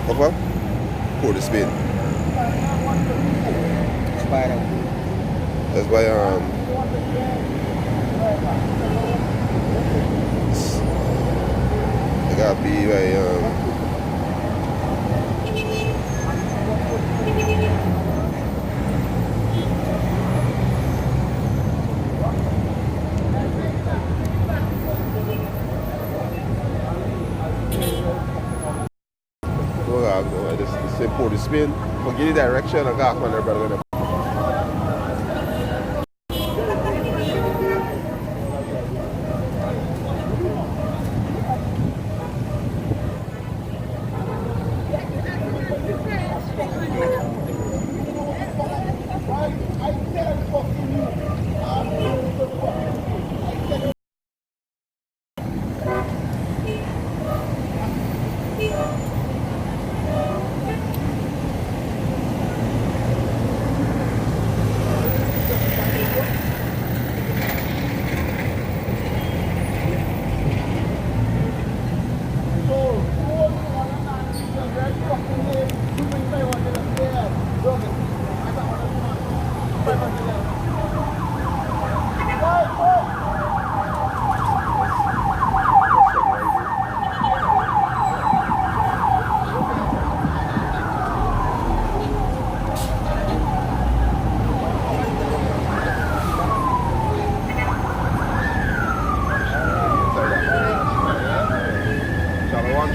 back of her, Port of Spain. That's why it gotta be very this Port of Spain. Forget the direction I got when they're brother.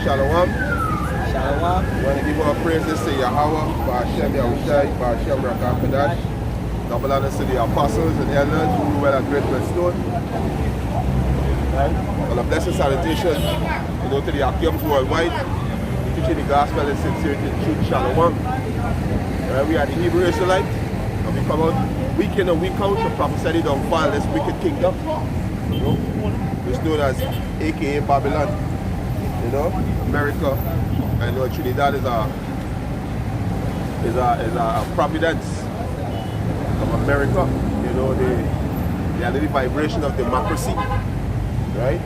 Shalom. Shalom. We want to give our praises to Yahweh, Ba'ashem Yahushai, Ba'ashem Rakakadash. Double honors to the apostles and elders who rule at Great Redstone. Right? And a blessed salutation, to the Akiums worldwide, teaching the gospel in sincerity and truth. Shalom. We are the Hebrew Israelites, and we come out week in and week out to prophesy the downfall of this wicked kingdom. It's known as AKA Babylon. America, and Trinidad is a providence of America. They are the vibration of democracy, right?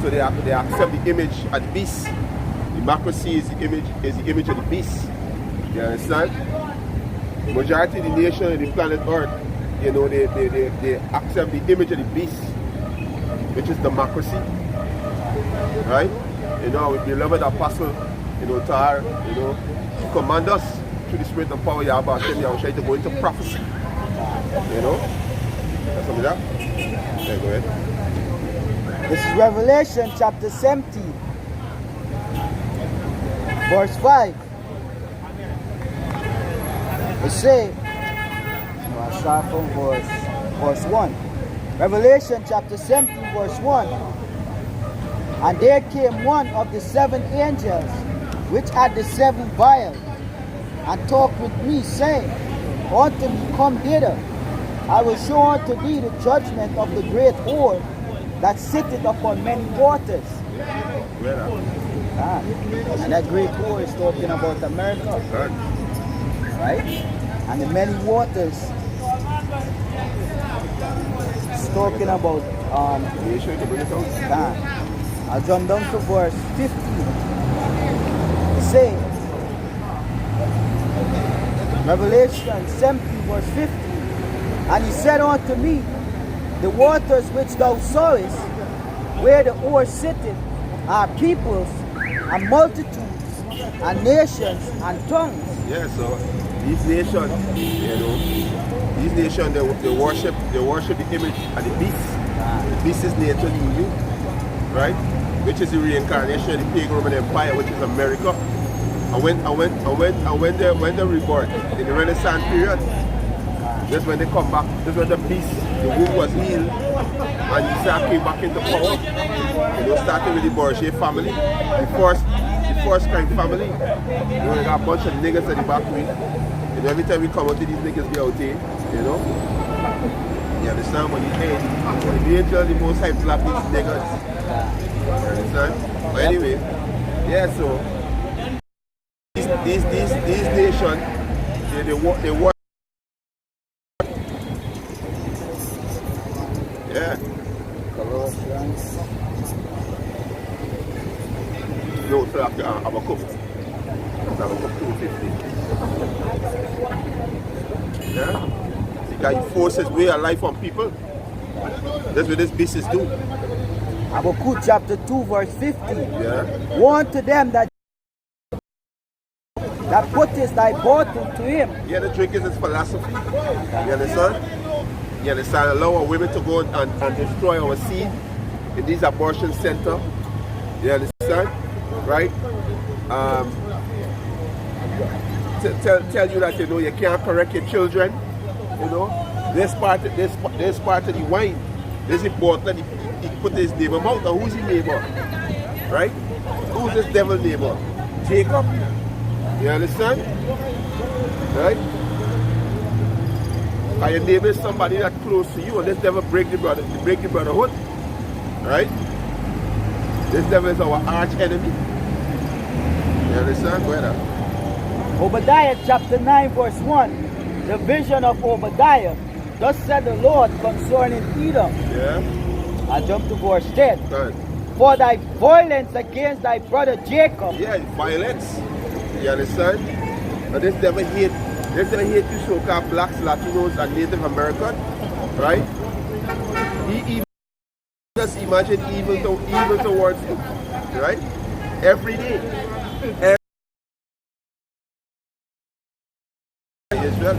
So they accept the image of the beast. Democracy is the image of the beast. You understand? Majority of the nation of the planet Earth, they accept the image of the beast, which is democracy. Right? With beloved apostle, Tar, to command us through the spirit of power, Yahweh Hashem Yahushai, to go into prophecy. That's something that? Yeah, go ahead. This is Revelation chapter 17, verse 5. It says, I'll start from verse 1. Revelation chapter 17, verse 1. And there came one of the 7 angels, which had the 7 vials, and talked with me, saying, Unto me, come hither. I will show unto thee the judgment of the great whore that sitteth upon many waters. And that great whore is talking about America. Right? And the many waters is talking about I'll jump down to verse 15. It says, Revelation 17, verse 15. And he said unto me, The waters which thou sawest, where the whore sitteth, are peoples, and multitudes, and nations, and tongues. Yeah, so these nations, they worship the image of the beast. The beast is nature in you, right? Which is the reincarnation of the pagan Roman Empire, which is America. And when they rebirth in the Renaissance period, that's when they come back. That's when the beast, the womb was healed, and Isaac came back into power. Starting with the Borgia family, the first kind family. They got a bunch of niggas at the back with. Every time we come out, these niggas be out here. You understand? When the angel, the most hype slap these niggas. You understand? But anyway, yeah. So these nations, they work. Yeah. No, sir, I'm a cook. I look up 250. Yeah? Because he forces way of life on people. That's what this business do. Habakkuk chapter 2 verse 50. Yeah? Warn to them that puttest thy bottle to him. Yeah, the trick is his philosophy. You understand? You understand? Allow our women to go and destroy our seed in these abortion centers. You understand? Right? Tell you that you can't correct your children. This part of the wine, this bottle he put his neighbor mouth. And who's his neighbor? Right? Who's this devil neighbor? Jacob. You understand? Right? And your neighbor is somebody that's close to you, and this devil break the brotherhood. Right? This devil is our arch enemy. You understand? Go ahead. Obadiah chapter 9 verse 1. The vision of Obadiah. Thus said the Lord concerning Edom. Yeah. I jump to verse 10. Good. For thy violence against thy brother Jacob. Yeah, violence. You understand? And this devil hate you so-called blacks, Latinos, and Native American. Right? He just imagine evil towards you. Right? Every day. Israel.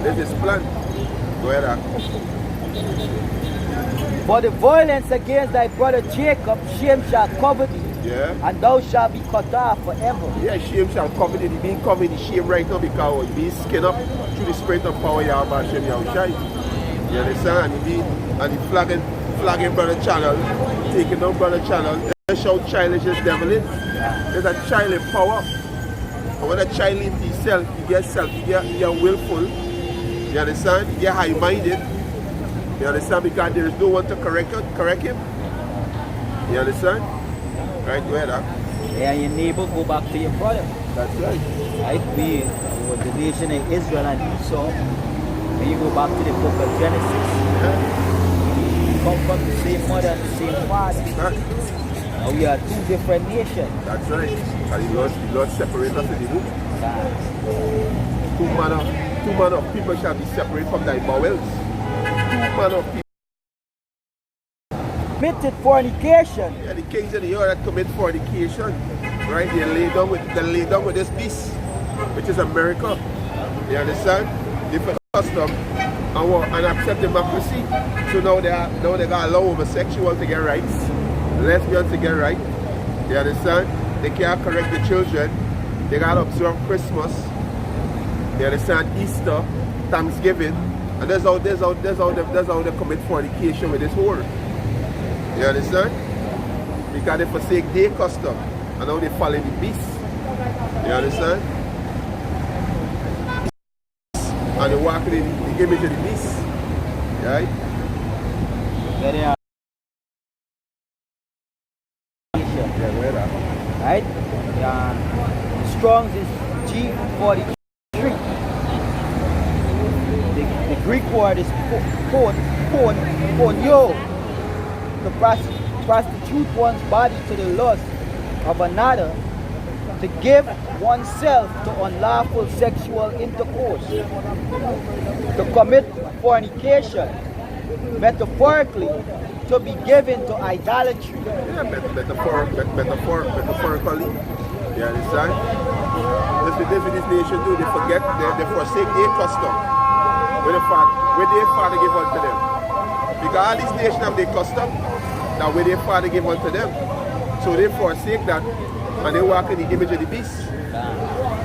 This is plan. Go ahead. For the violence against thy brother Jacob, shame shall cover thee. Yeah. And thou shalt be cut off forever. Yeah, shame shall cover thee. He's being covered in shame right now because he's being skinned up through the spirit of power Yahweh Hashem Yahushai. You understand? And he's flagging brother channel, taking down brother channel. That's how childish this devil is. There's a child in power. And when a child leaves himself, he gets willful. You understand? He gets high-minded. You understand? Because there is no one to correct him. You understand? Right, go ahead, Yeah, your neighbor go back to your brother. That's right. Right? We were the nation of Israel and Esau. When you go back to the book of Genesis, we come from the same mother and the same father. Right. Now we are two different nations. That's right. And the Lord separate us in the womb. Two manner of people shall be separated from thy bowels. Two manner of people. Committed fornication. Yeah, the kings of the earth that commit fornication. Right? They lay down with this beast, which is America. You understand? Different custom and accept democracy. So now they gotta allow homosexuals to get rights, lesbians to get rights. You understand? They can't correct the children. They gotta observe Christmas. You understand? Easter, Thanksgiving, and that's how they commit fornication with this whore. You understand? Because they forsake their custom and now they follow the beast. You understand? And they walk in the image of the beast. Right? Right? Strong's is G43. The Greek word is pornio. To prostitute one's body to the lust of another, to give oneself to unlawful sexual intercourse, to commit fornication, metaphorically, to be given to idolatry. Yeah, metaphorically. You understand? That's what this nation do. They forget, they forsake their custom. Where their father gave unto them. Because all these nations have their custom that where their father gave unto them. So they forsake that and they walk in the image of the beast.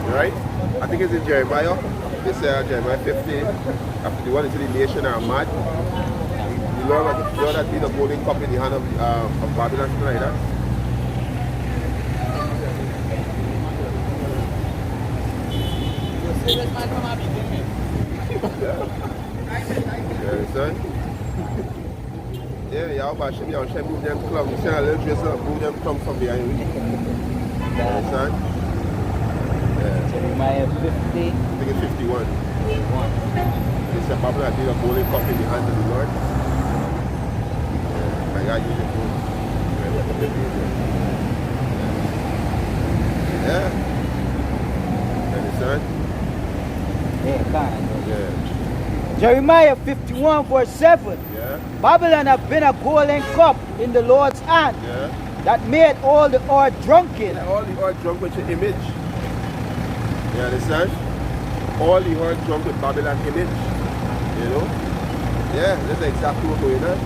Right? I think it's in Jeremiah. They say Jeremiah 15. After the one into the nation are mad. The Lord has been a golden cup in the hand of Babylon, something like that. You understand? Yeah, Yahweh should move them clumps. You see a little dress up, move them clumps from behind you. You understand? Yeah. Jeremiah 50. I think it's 51. They said Babylon did a golden cup in the hand of the Lord. Yeah, I got you the food. Yeah. understand? Yeah, kind of. Yeah. Jeremiah 51 verse 7. Yeah. Babylon have been a golden cup in the Lord's hand Yeah. that made all the earth drunken. All the earth drunk with your image. You understand? All the earth drunk with Babylon image. You know? Yeah, that's exactly what's going on.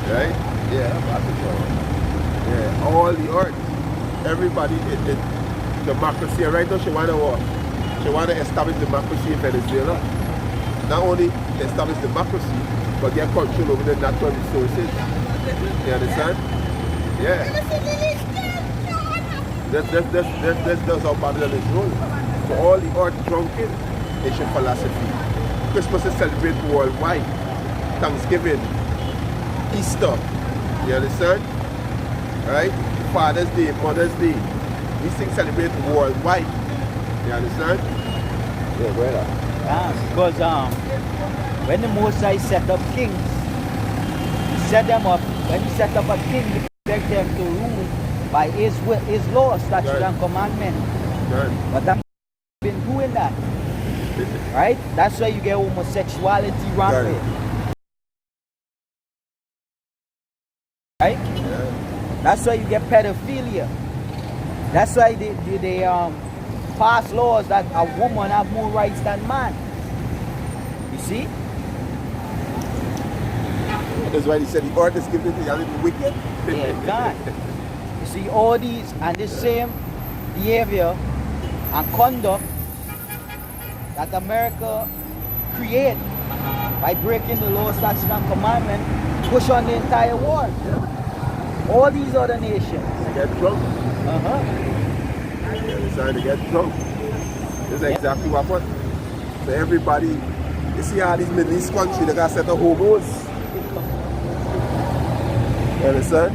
Right? Yeah, yeah, all the earth. Everybody, democracy. Right now, she want to what? She want to establish democracy in Venezuela. Not only establish democracy, but get control over the natural resources. You understand? Yeah. That's how Babylon is rolling. So all the earth drunken Asian philosophy. Christmas is celebrated worldwide. Thanksgiving, Easter. You understand? Right? Father's Day, Mother's Day. These things celebrate worldwide. You understand? Yeah, brother. Yeah, because when the Mosai set up kings, he set them up. When he set up a king, he expect them to rule by his will, his law, statute, and commandment. Right. But they've been doing that. Right? That's why you get homosexuality rampant. Right? Yeah. That's why you get pedophilia. That's why they pass laws that a woman have more rights than man. You see? That's why he said the earth is given to the little wicked. Yeah, God. You see, all these and the same behavior and conduct that America create by breaking the law, statute, and commandment push on the entire world. All these other nations. They get drunk. They decide to get drunk. This is exactly what happened. So everybody, you see how these Middle East countries, they got set of hobos. You understand?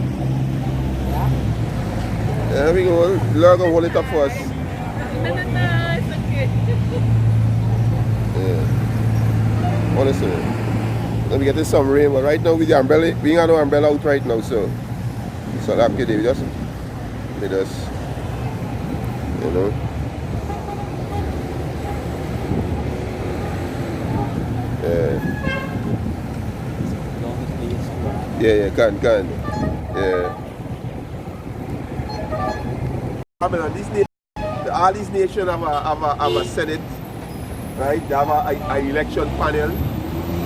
There we go. Lord gonna hold it up for us. It's okay. Yeah. Honestly. Let me get this some rain, but right now with the umbrella, we ain't got no umbrella out right now, so that's good. We just, you know. Yeah, can. Yeah. All these nations have a Senate, right? They have a election panel.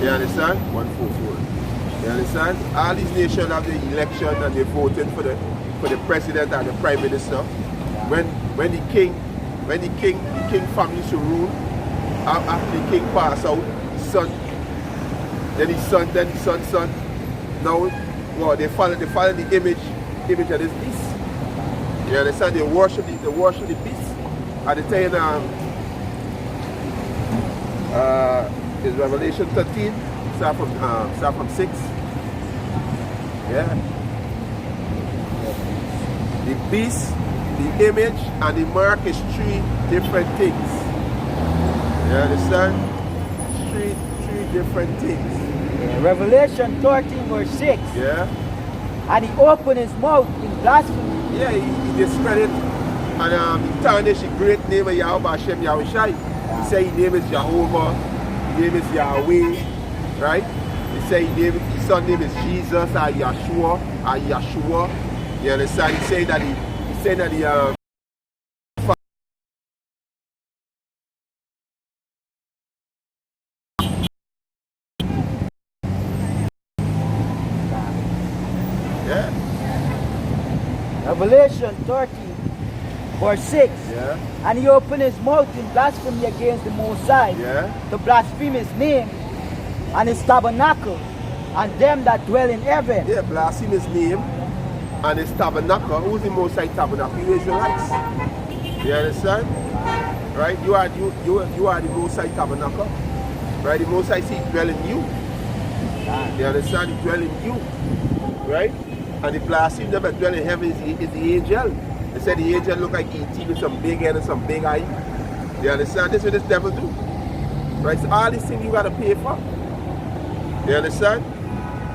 You understand? 144. You understand? All these nations have the election and they voted for the president and the prime minister. When the king family should rule, after the king pass out, his son. Now, well, they follow the image of this beast. You understand? They worship the beast. At the time, is Revelation 13, start from 6. Yeah. The beast, the image, and the mark is 3 different things. You understand? Three different things. Yeah. Revelation 13 verse 6. Yeah. And he opened his mouth in blasphemy. Yeah, he discredited and he tarnished the great name of Yahweh Hashem Yahweh Shai. He said his name is Jehovah, his name is Yahweh, right? He said his son name is Jesus or Yeshua. You understand? He said that he Revelation 13 verse 6. Yeah. And he opened his mouth in blasphemy against the Most High, to blaspheme his name and his tabernacle and them that dwell in heaven. Yeah, blaspheme his name and his tabernacle. Who's the Most High tabernacle? You Israelites. You understand? Right? You are the Most High tabernacle. Right? The Most High seed dwell in you. You understand? He dwell in you. Right? And the blaspheme them that dwell in heaven is the angel. They said the angel look like E.T. with some big head and some big eye. You understand? This is what this devil do. Right? So all these things you gotta pay for. You understand?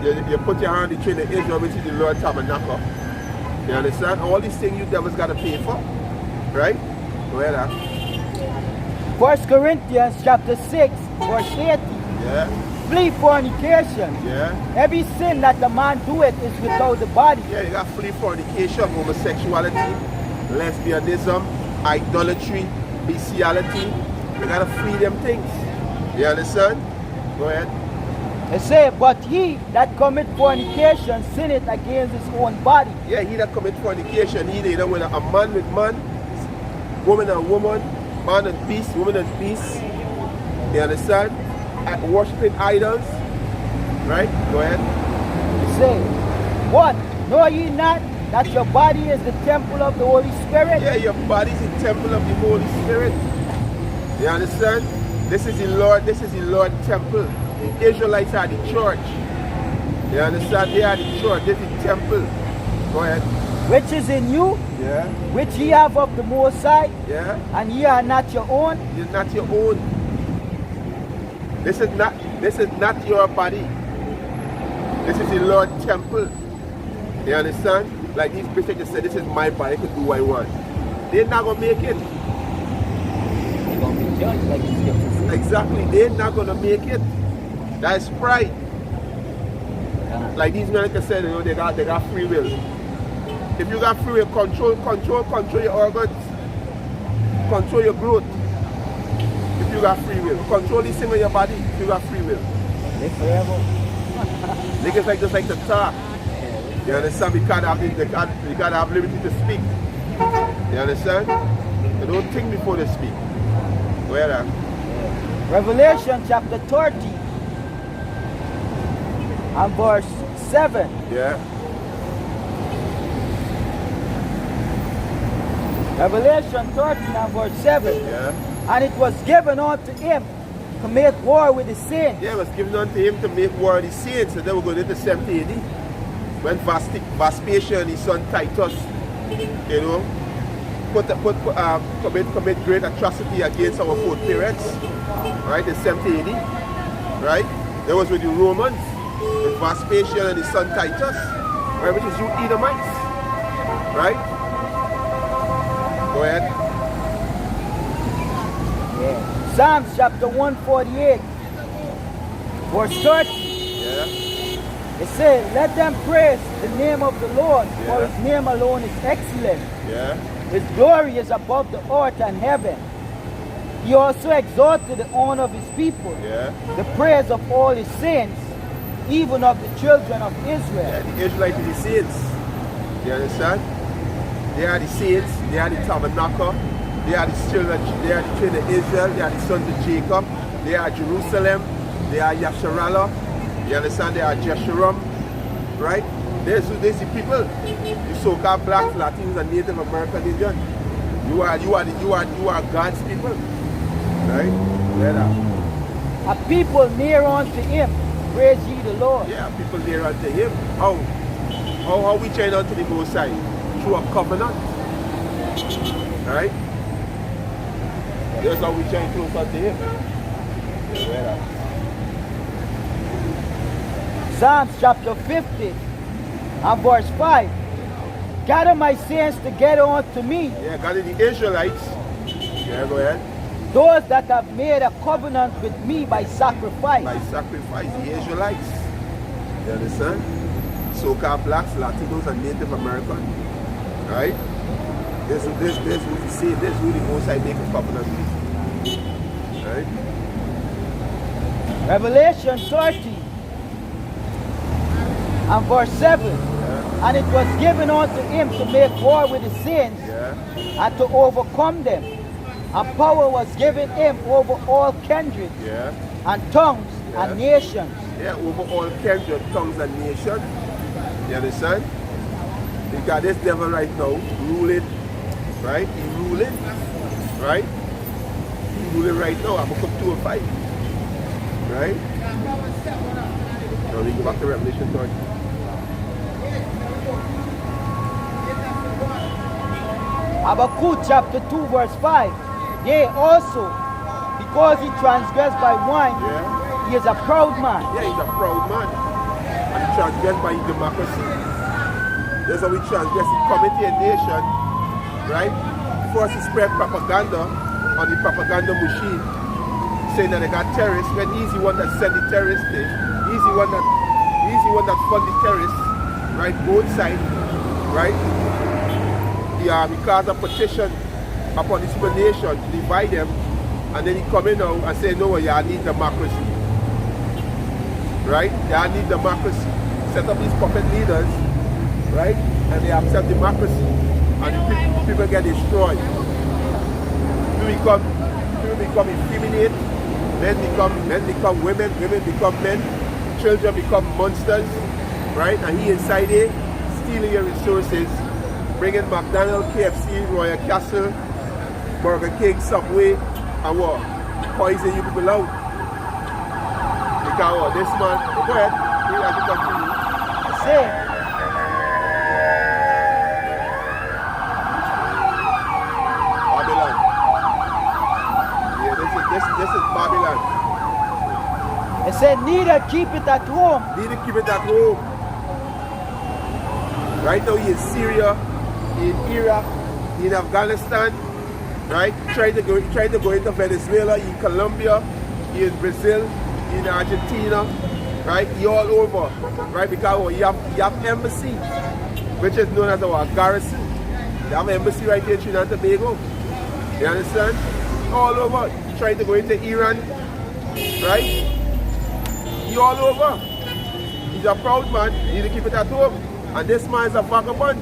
You put your hand on the children of Israel, which is the Lord tabernacle. You understand? All these things you devils gotta pay for. Right? Go ahead, 1 Corinthians chapter 6, verse 80. Yeah, Flee fornication. yeah. Every sin that the man doeth is without the body. Yeah, you got flee fornication, homosexuality, lesbianism, idolatry, bestiality. You gotta flee them things. You understand? Go ahead. It say, but he that commit fornication sinneth against his own body. Yeah, he that commit fornication, he either with a man with man, woman and woman, man and beast, woman and beast. You understand? At worshiping idols. Right? Go ahead. It say, what? Know ye not that your body is the temple of the Holy Spirit? Yeah, your body is the temple of the Holy Spirit. You understand? This is the Lord temple. The Israelites are the church. You understand? They are the church. This is the temple. Go ahead. Which is in you, Yeah. which ye have of the Most High, Yeah. and ye are not your own. It's not your own. This is not your body. This is the Lord temple. You understand? Like these bishops just said, this is my body, I can do what I want. They're not gonna make it. You're going to be judged like the scripture says. Exactly. They're not gonna make it. That's pride. Like these men said, you know, they got free will. If you got free will, control your organs, control your growth. If you got free will, control this thing in your body. If you got free will, Live forever. niggas just like to talk. You understand? We can't have liberty to speak. You understand? They don't think before they speak. Where are? Revelation chapter 30 and verse 7. Yeah. Revelation 13 and verse 7. Yeah. And it was given unto him to make war with the saints. Yeah, it was given unto him to make war of the saints. And then we're going into 70 AD. When Vespasian and his son Titus, you know, commit great atrocity against our foreparents, right, in 70 AD, right? There was with the Romans, with Vespasian and his son Titus, right, which is you Edomites, right? Go ahead. Yeah. Psalms chapter 148, verse 30. Yeah. It says, let them praise the name of the Lord, for Yeah. his name alone is excellent. Yeah. His glory is above the earth and heaven. He also exalted the honor of his people, Yeah. the praise of all his saints, even of the children of Israel. Yeah, the Israelites are the saints. You understand? They are the saints, they are the tabernacle, they are the children of Israel, they are the sons of Jacob, they are Jerusalem, they are Yasharallah, you understand? They are Jeshurun, right? There's the people, the so-called blacks, Latins, and Native American Indians. You are God's people, right? Yeah. A people near unto him, praise ye the Lord. Yeah, people near unto him. How we join unto the Most High? Through a covenant. Right? That's how we join close unto him. Yeah. Psalms chapter 50 and verse 5. Gather my saints together unto me, Yeah, gather the Israelites. Yeah, go ahead. those that have made a covenant with me by sacrifice. By sacrifice, the Israelites. You understand? So-called blacks, Latinos, and Native American. Right? This is what we say. This is who the Most High make a covenant with. Right? Revelation 30 and verse 7. Yeah. And it was given unto him to make war with the saints Yeah. and to overcome them. And power was given him over all kindred Yeah. and tongues Yeah. and nations. Yeah, over all kindred, tongues, and nations. You understand? You got this devil right now ruling, right? He ruling, right? He ruling right now. I'm going to come 2 and 5. Right? Now we go back to Revelation 30. Habakkuk chapter 2 verse 5. Yea, also, because he transgressed by one, Yeah? he is a proud man. Yeah, he's a proud man. And he transgressed by his democracy. That's how we transgress. He come into a nation, right? First he spread propaganda on the propaganda machine saying that they got terrorists when he's the one that sent the terrorists there. He's the one that fund the terrorists, right? Both sides, right? He caused a petition upon this nation to divide them, and then he come in now and say, no, y'all need democracy. Right? Y'all need democracy. Set up these puppet leaders, right? And they accept democracy. And the people get destroyed. People become effeminate, men become women, women become men, children become monsters, right? And he inside there, stealing your resources, bringing McDonald's, KFC, Royal Castle, Burger King, Subway, and what? Poison you people out. Because what? This man, go ahead, we have to continue. Say, Babylon. Yeah, this is Babylon. it said, neither keep it at home. Need to keep it at home. Right now he in Syria, he in Iraq, he in Afghanistan, right? Trying to go into Venezuela, he in Colombia, he in Brazil, he in Argentina, right? He all over, right? Because you have embassy, which is known as our garrison. You have an embassy right here in Trinidad and Tobago. You understand? All over. Trying to go into Iran, right? He all over. He's a proud man. You need to keep it at home. And this man is a vagabond.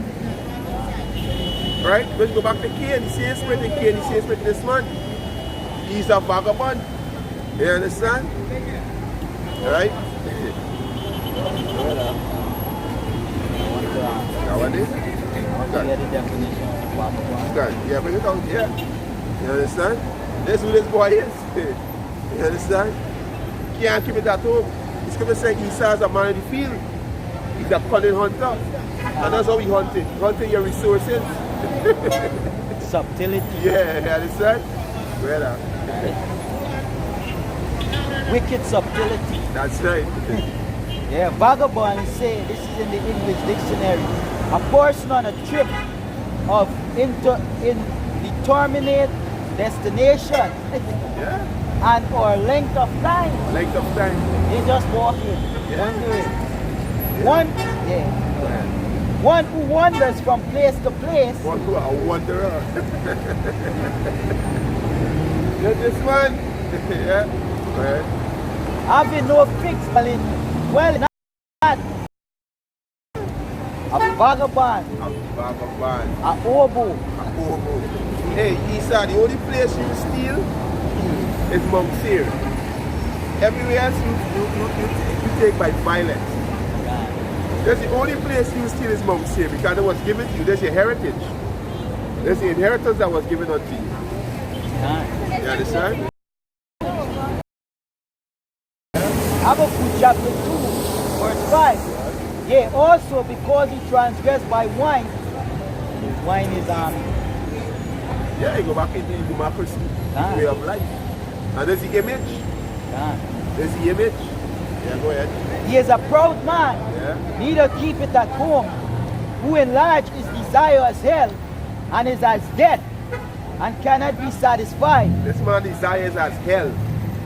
Right? Let's go back to Cain. The same spirit in Cain, the same spirit in this man. He's a vagabond. You understand? Right? Now what is? Yeah, bring it out. Yeah. You understand? That's who this boy is. You understand? Can't keep it at home. He's going to say Esau is a man in the field. He's a cunning hunter. And that's how he hunting. Hunting your resources. Subtlety. Yeah, you understand? Well, Wicked subtlety. that's right. Yeah, vagabond say, this is in the English dictionary, a person on a trip of indeterminate destination Yeah. and or length of time. Length of time. They just walking. Yeah. One One who wanders from place to place. One who a wanderer. Yeah, this man. Yeah. Right. Having no fixed well not a vagabond, A vagabond. a hobo. Hey, Esau, the only place you steal is Mount Seir. Everywhere else you take by violence. That's the only place you steal is Mount Seir because it was given to you. There's your heritage. There's the inheritance that was given unto you. You understand? Habakkuk chapter 2, verse 5. Yea, also because he transgressed by wine. His wine is Yeah, you go back into the democracy, way of life. And there's the image. There's the image. Yeah, go ahead. He is a proud man, Yeah. neither keep it at home, who enlarge his desire as hell, and is as death, and cannot be satisfied. This man desires as hell.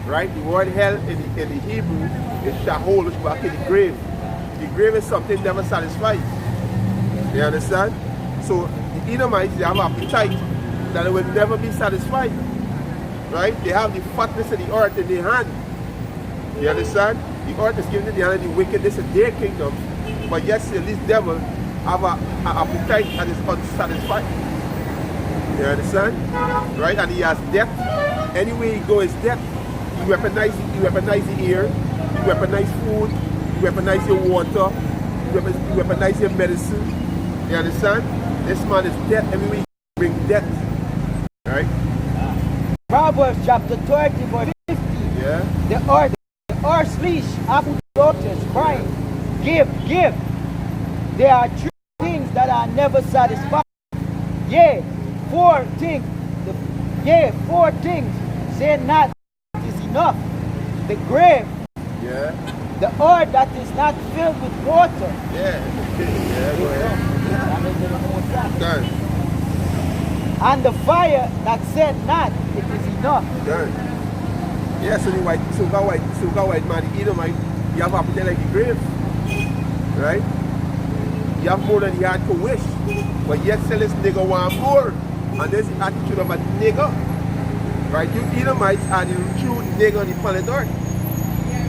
Right? The word hell in the Hebrew is shahol, which is back in the grave. The grave is something never satisfied. You understand? So the Edomites, they have an appetite that it will never be satisfied. Right? They have the fatness of the earth in their hand. You understand? The earth is given in the hand of the wickedness in their kingdom. But yet still this devil have an appetite that is unsatisfied. You understand? Right? And he has death. Anywhere he goes is death. You weaponize the air, you weaponize food, you weaponize your water, you weaponize your medicine. You understand? This man is death. Everywhere you bring death. Right? Proverbs chapter 30, verse 50. Yeah. The earth's leash, apple daughters, crying, give, give. There are three things that are never satisfied. Yea, four things. Four things. Say not is enough. The grave. Yeah. The earth that is not filled with water. Yeah. Yeah, go ahead. Done. and the fire that said not, it is enough. Done. Yeah, so got white man, the Edomite, you have appetite like the grave. Right? You have more than you had to wish. But yet still this nigga want more. And this is the attitude of a nigga. Right? You Edomites are the true nigga on the planet Earth.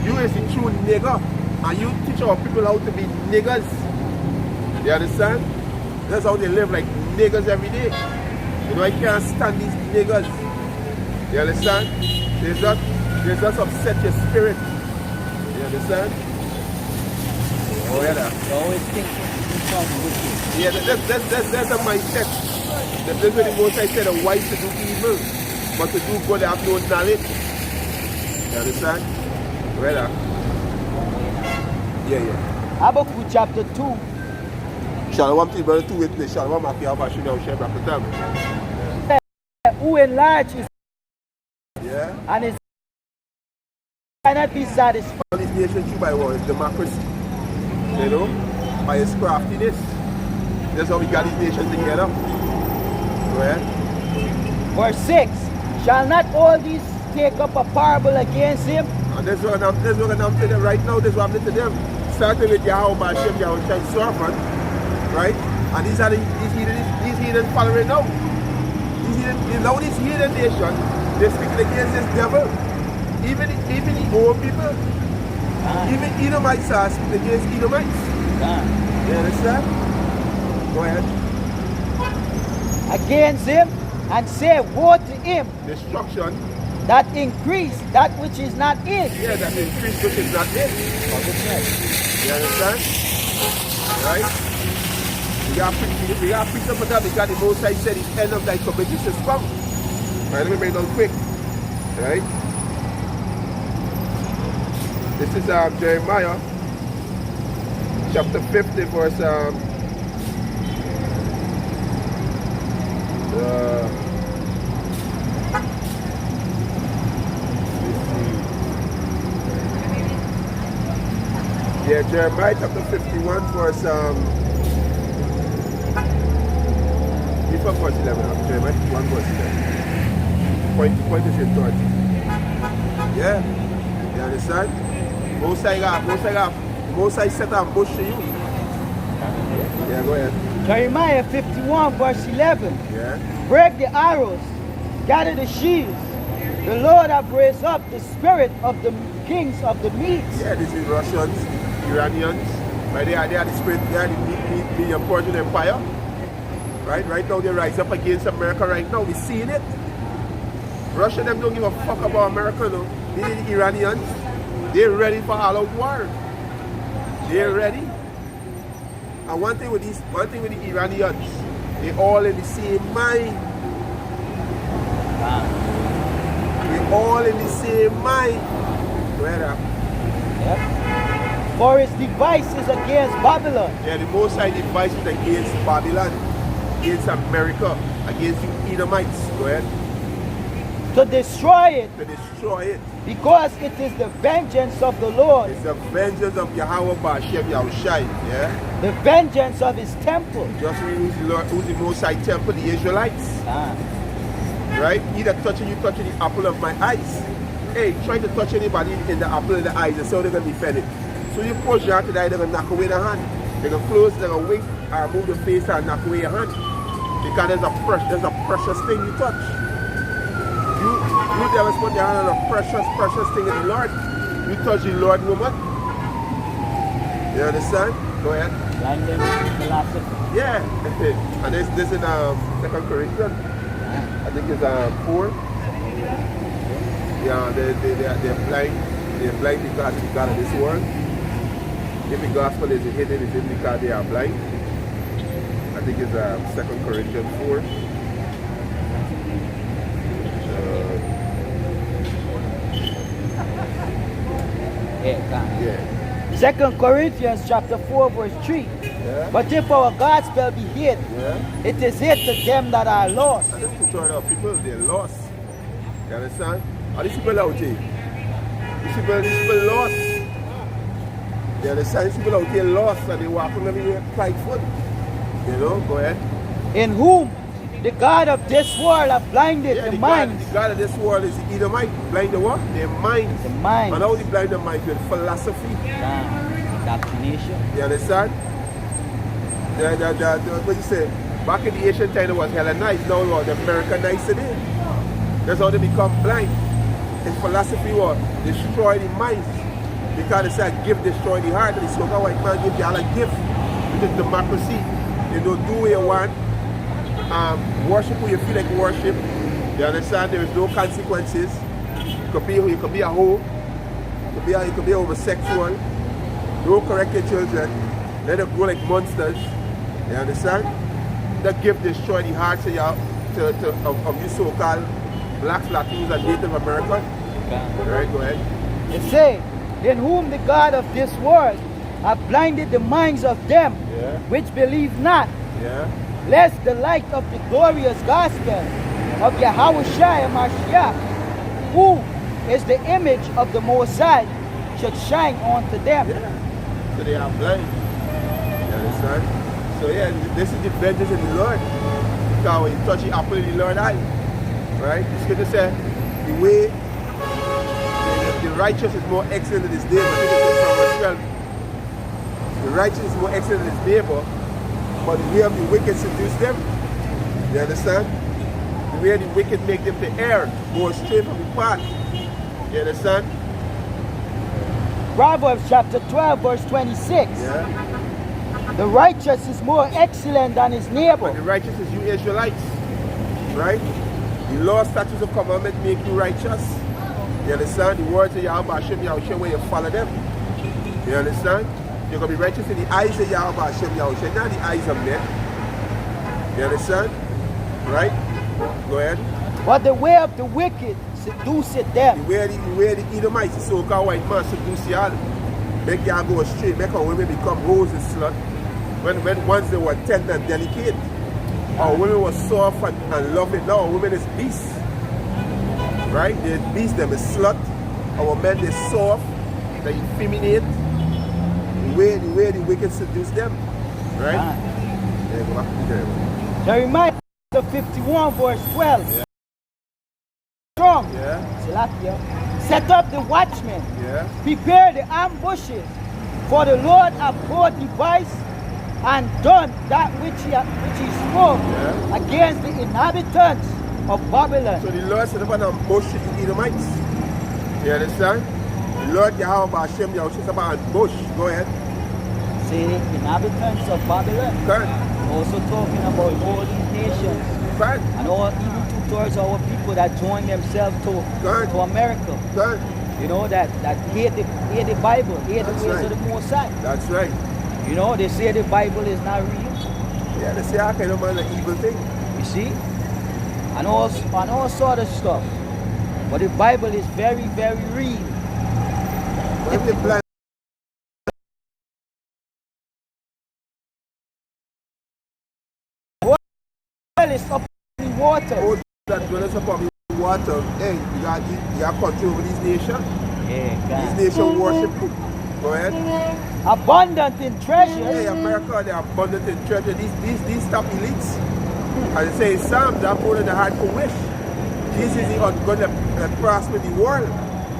You is the true nigga. And you teach our people how to be niggas. You understand? That's how they live, like niggas every day. You know, I can't stand these niggas. You understand? They just upset your spirit. You understand? Oh yeah. You always think with you. Yeah, that's a mindset. That's what the most I said, a wise to do evil, but to do good they have no knowledge. You understand? Well, yeah. Habakkuk chapter 2. Shalom to you, brother, 2 with me. Shalom, I can't have a share back with them. Who enlarges Yeah? and is cannot be satisfied. All these nations through by war is democracy. You know? By his craftiness. That's how we got these nations together. Go ahead. Verse 6. Shall not all these take up a parable against him? And this is what I'm telling them right now. This is what I'm telling to them. Starting with Yahweh, Hashem, Yahweh, Shai, servant. Right? And these are these heathen following now. These heathen nations, they're speaking against this devil. Even the old people. Even Edomites are speaking against Edomites. You understand? Go ahead. Against him, and say, woe to him Destruction. that increase that which is not his. Yeah, that increase which is not it. You understand? Right? We got preach up for that because the Most High said the end of thy committees is come. Right, let me bring it down quick. Right? This is Jeremiah chapter 50 verse yeah, Jeremiah chapter 51 verse before verse 11, Jeremiah 51 verse 11. Point is in thought. Yeah? You understand? Most I set an bush to you. Yeah, go ahead. Jeremiah 51 verse 11. Yeah. Break the arrows, gather the shields. The Lord hath raised up the spirit of the kings of the Medes. Yeah, this is Russians, Iranians. Right? They are the spirit, they are the medium Persian Empire. Right now they rise up against America right now. We're seeing it. Russia them don't give a fuck about America though. These are the Iranians. They're ready for all out war. They're ready. And one thing with the Iranians, they all in the same mind. They all in the same mind. Yep. For his devices against Babylon. Yeah, the Most High devices against Babylon, against America, against the Edomites. Go ahead. To destroy it. To destroy it. Because it is the vengeance of the Lord. It's the vengeance of Yahweh Hashem Yahushai. Yeah? The vengeance of his temple. Just who's the Most High temple, the Israelites. Right? Either touching the apple of my eyes. Hey, trying to touch anybody in the apple of the eyes, and so they're going to defend it. So you push your hand to die, they're going to knock away the hand. They're going to close, they're going to wink, or move the face and knock away your hand. Because there's a precious thing you touch. You never put your hand on a precious thing in the Lord. You touch the Lord, woman. You understand? Go ahead. Yeah. And this in 2 Corinthians. I think it's 4. Yeah, they're blind. They're blind because of the God of this world. If the gospel is hidden, it's in because they are blind. I think it's 2 Corinthians 4. Yeah. 2 Corinthians chapter 4 verse 3. Yeah. But if our gospel be hid, it is hid to them that are lost. And there's 2/3 of people, they're lost. You understand? Are these people out here? These people lost. You understand? These people out here lost and they walk on everywhere prideful. You know, go ahead. In whom the God of this world have blinded Yeah, the minds. the God of this world is the Edomite. Blind the what? Their minds. The minds. And how they blind the minds? With philosophy. Indoctrination. You understand? What you say? Back in the ancient time, it was hella nice. Now it was Americanized today. That's how they become blind. His philosophy was destroy the minds. Because they say give destroy the heart. And the so-called white man give you all a gift. Which is democracy. You don't do what you want. Worship who you feel like worship. You understand? There is no consequences. You could be a hoe. You could be homosexual. Don't correct your children. Let them grow like monsters. You understand? That gift destroy the hearts of you so-called blacks, Latinos, and Native Americans. Alright, go ahead. It say, in whom the God of this world have blinded the minds of them which believe not, lest the light of the glorious gospel of Yahushua Mashiach, who is the image of the Most High, should shine onto them. So they are blind. You understand? So yeah, this is the vengeance of the Lord. Because when you touch the apple in the Lord's eye, right? The scripture says the way the righteous is more excellent than his neighbor. I think it's from verse 12. The righteous is more excellent than his neighbor, but the way of the wicked seduce them. You understand? The way the wicked make them to err, go astray from the path. You understand? Proverbs chapter 12 verse 26. The righteous is more excellent than his neighbor. But the righteous is you Israelites. Right? The law, statutes, and commandments make you righteous. You understand? The words of Yahweh Hashem Yahushua when you follow them. You understand? You're going to be righteous in the eyes of Yahweh Hashem Yahushua, not the eyes of men. You understand? Right? Go ahead. But the way of the wicked seduceth them. The way the Edomites, the so-called white man, seduce y'all. Make y'all go astray. Make our women become hoes and slut. When once they were tender and delicate. Our women were soft and loving. Now our women is beasts. Right? They're beasts, them is slut. Our men, they're soft. They're effeminate. The way the wicked seduce them. Right? Jeremiah 51 verse 12. Strong. Set up the watchmen. Prepare the ambushes. For the Lord hath both devised and done that which he spoke against the inhabitants of Babylon. So the Lord set up an ambush to the Edomites. You understand? The Lord Yahweh Hashem Yahushua set up an ambush. Go ahead. Say inhabitants of Babylon. Also talking about all these nations. And all even towards our people that join themselves to America. You know, that hate the Bible, hate the ways of the Most High. That's right. You know, they say the Bible is not real. Yeah, they say all kind of man an evil thing. You see? And all sort of stuff. But the Bible is very, very real. When they blind is up in the water. Oh, that when it's up on the water, hey, you got control over these nations. Yeah, these nations worship you. Go ahead. Abundant in treasures. Hey, America, they're abundant in treasure. These top elites. As they say in Psalms, they're more than the heart could wish. Jesus is going to prosper the world.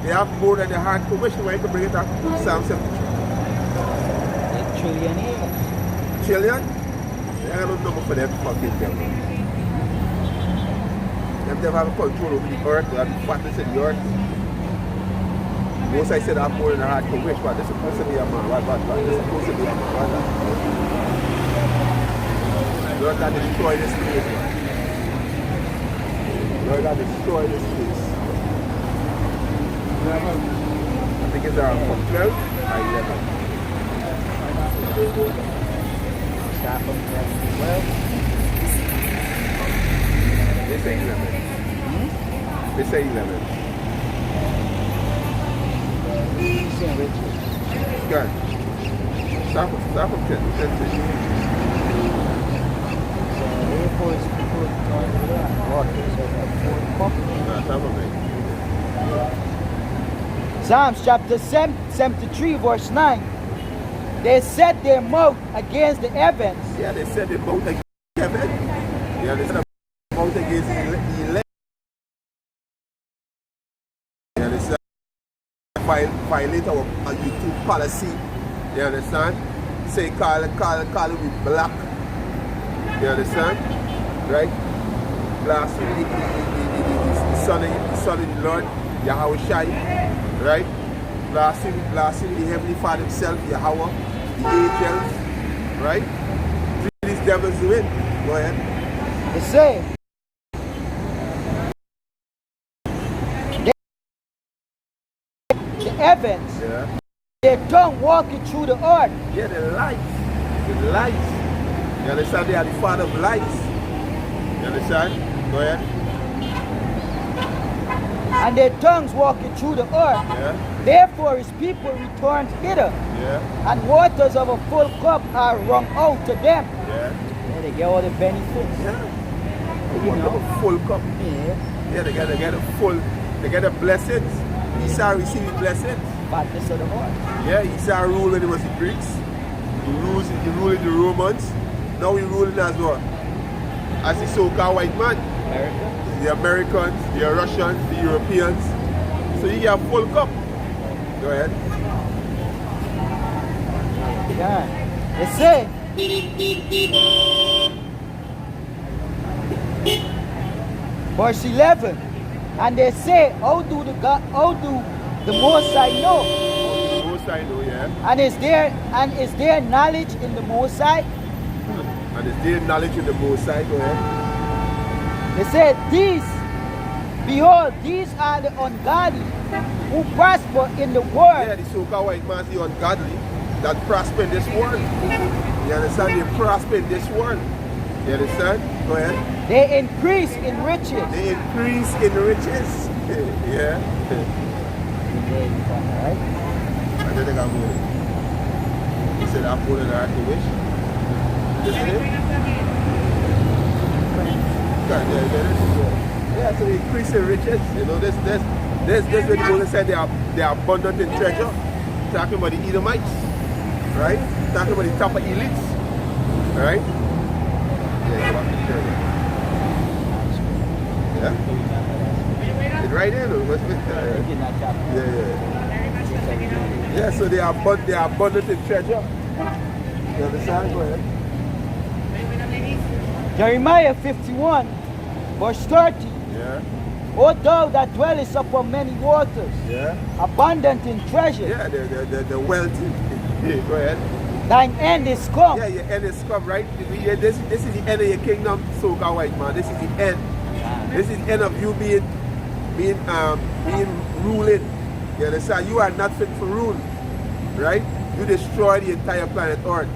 They have more than the heart could wish. Why you can bring it up? Psalm 73. Trillionaires. Trillion? I have no number for them fucking devil. Them have control over the earth. They have the fatness of the earth. Most I said I'm more than a heart can wish, but this is supposed to be a man. What? This is supposed to be a man. Lord God, destroy this place, man. Lord God, destroy this place. I think it's around from 12 or 11. Start from 12. They say 11. They say 11. Good. Stop from 10. 10 to Psalms chapter 73 verse 9. They set their mouth against the heavens. Yeah, they set their mouth against heaven. Yeah, they set out against the elect. You understand? Violate our YouTube policy. You understand? Say call it with black. You understand? Right? Blasphemy the Son of the Lord, Yahweh Shai. Right? Blasphemy the Heavenly Father himself, Yahweh, the angels. Right? These devils win. Go ahead. It say, the heavens, Yeah. their tongue walking through the earth. Yeah, the lights. The lights. You understand? They are the father of lights. You understand? Go ahead. And their tongues walking through the earth. Yeah. Therefore his people returned hither, Yeah. and waters of a full cup are wrung out to them. Yeah. Yeah, they get all the benefits. Yeah. You They know? get a full cup. Yeah, Yeah, they get a full. They get the blessings. Esau received the blessings. fatness of the heart. Yeah, Esau ruled when it was the Greeks. He ruled the Romans. Now he ruling as what? As the so-called white man. America. The Americans, the Russians, the Europeans. So you get a full cup. Go ahead. Yeah. It say, verse 11, and they say, how do the Most High know? The Most High know, yeah. And is there knowledge in the Most High? And is there knowledge in the Most High? Go ahead. They said, behold, these are the ungodly who prosper in the world. Yeah, the so-called white man, the ungodly that prosper in this world. You understand? They prosper in this world. You understand? Go ahead. They increase in riches. They increase in riches. Yeah. Right? And then they got more. He said, I'm more than I can wish. Isn't it? Yeah, so they increase in riches. You know, this what the Moses said they are abundant in treasure. Talking about the Edomites. Right? Talking about the top of elites. Right? Yeah, you want to share that. Yeah? It's right there, though. Yeah, so they are abundant in treasure. You understand? Go ahead. Jeremiah 51, verse 30. Yeah. O thou that dwellest upon many waters, Yeah. abundant in treasure, Yeah, the wealthy. Yeah, go ahead. thine end is come. Yeah, your end is come, right? This is the end of your kingdom, so-called white man. This is the end. This is the end of you being ruling. You understand? You are not fit for rule, right? You destroy the entire planet Earth,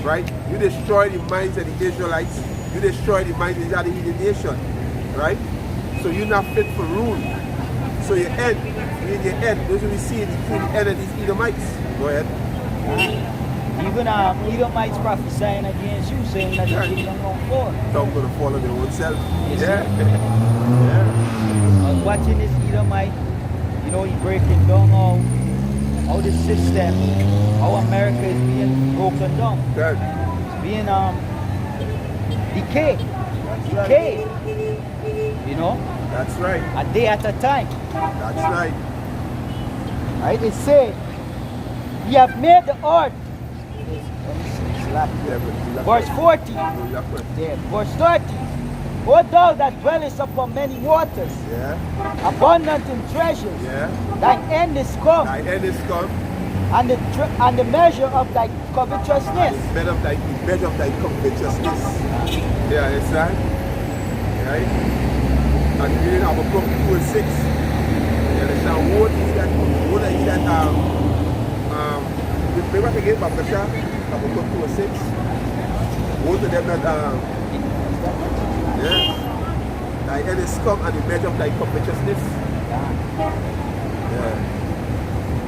right? You destroy the minds of the Israelites. You destroy the minds of the other heathen nation, right? So you're not fit for rule. So your end, those will be seeing the end of these Edomites. Go ahead. Even Edomites prophesying against you, saying that the kingdom won't fall. Some going to follow their own self. Yes, Yeah. sir. Yeah. I was watching this Edomite, you know, he breaking down how the system, how America is being broken down. Good. It's being decayed. You know, That's right. a day at a time. That's right. Right? It say, we have made the earth. Verse 40. Yeah, verse 30. O thou that dwellest upon many waters, Yeah. abundant in treasures, Yeah. thine end is come, Thy end is come. and the measure of thy covetousness. The bed of thy covetousness. Yeah, understand? Right? And reading Habakkuk 2:6. You understand? Woe to he that maybe I can get Babasha, Habakkuk 2:6. Woe to them that yes. Thy end is come and the measure of thy covetousness. Yeah.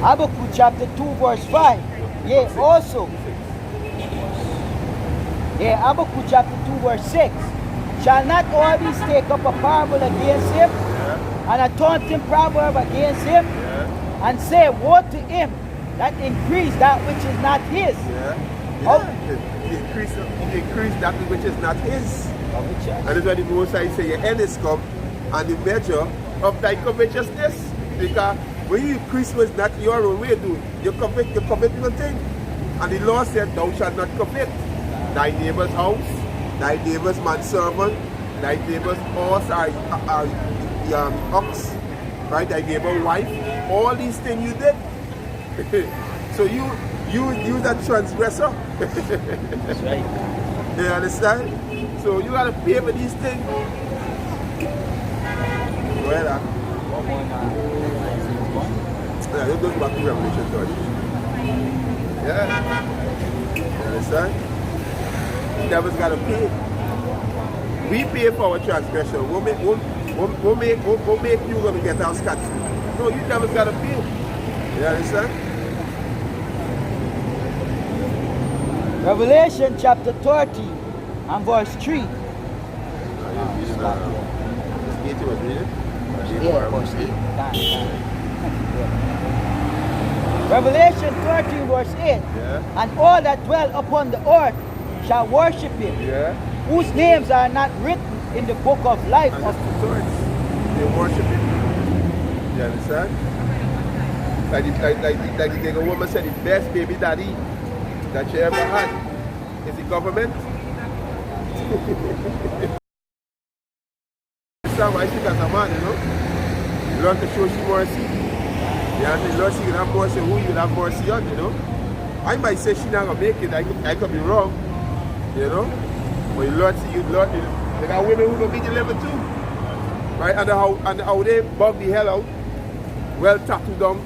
Habakkuk chapter 2 verse 5. Yeah, also. Yeah, Habakkuk chapter 2 verse 6. Shall not all these take up a parable against him, Yeah. and a taunting proverb against him, Yeah. and say, woe to him that increase that which is not his? Yeah. Oh. He increased that which is not his. Of the church. And that's why the Most High say your end is come and the measure of thy covetousness. Because when you Christmas, not your own way, do you covet nothing. And the law said, thou shalt not covet thy neighbor's house, thy neighbor's manservant, thy neighbor's horse or ox, right? Thy neighbor's wife. All these things you did. So you that transgressor. That's right. You understand? So you gotta pay for these things. Go ahead, huh? One more now. Yeah, let's go back to Revelation 30. Yeah. You understand? The devil's gotta pay. We pay for our transgression. We'll make you gonna get our scot free. No, you devil's gotta pay. You understand? Revelation chapter 30 and verse 3. Yeah, verse 8. Revelation 13 verse 8. Yeah. And all that dwell upon the earth shall worship him, Yeah. whose names are not written in the book of life And of that's the church. They worship him. You understand? Like the nigga woman said, the best baby daddy that you ever had is the government. That's why I think as a man, you know, you learn to show some mercy. Yeah, the Lord, she can have mercy on who you have mercy on, you know. I might say she not gonna make it, I could be wrong, you know. But the Lord see you, Lord, they got women who gonna be delivered too. Right? And how they bug the hell out, well tattooed down,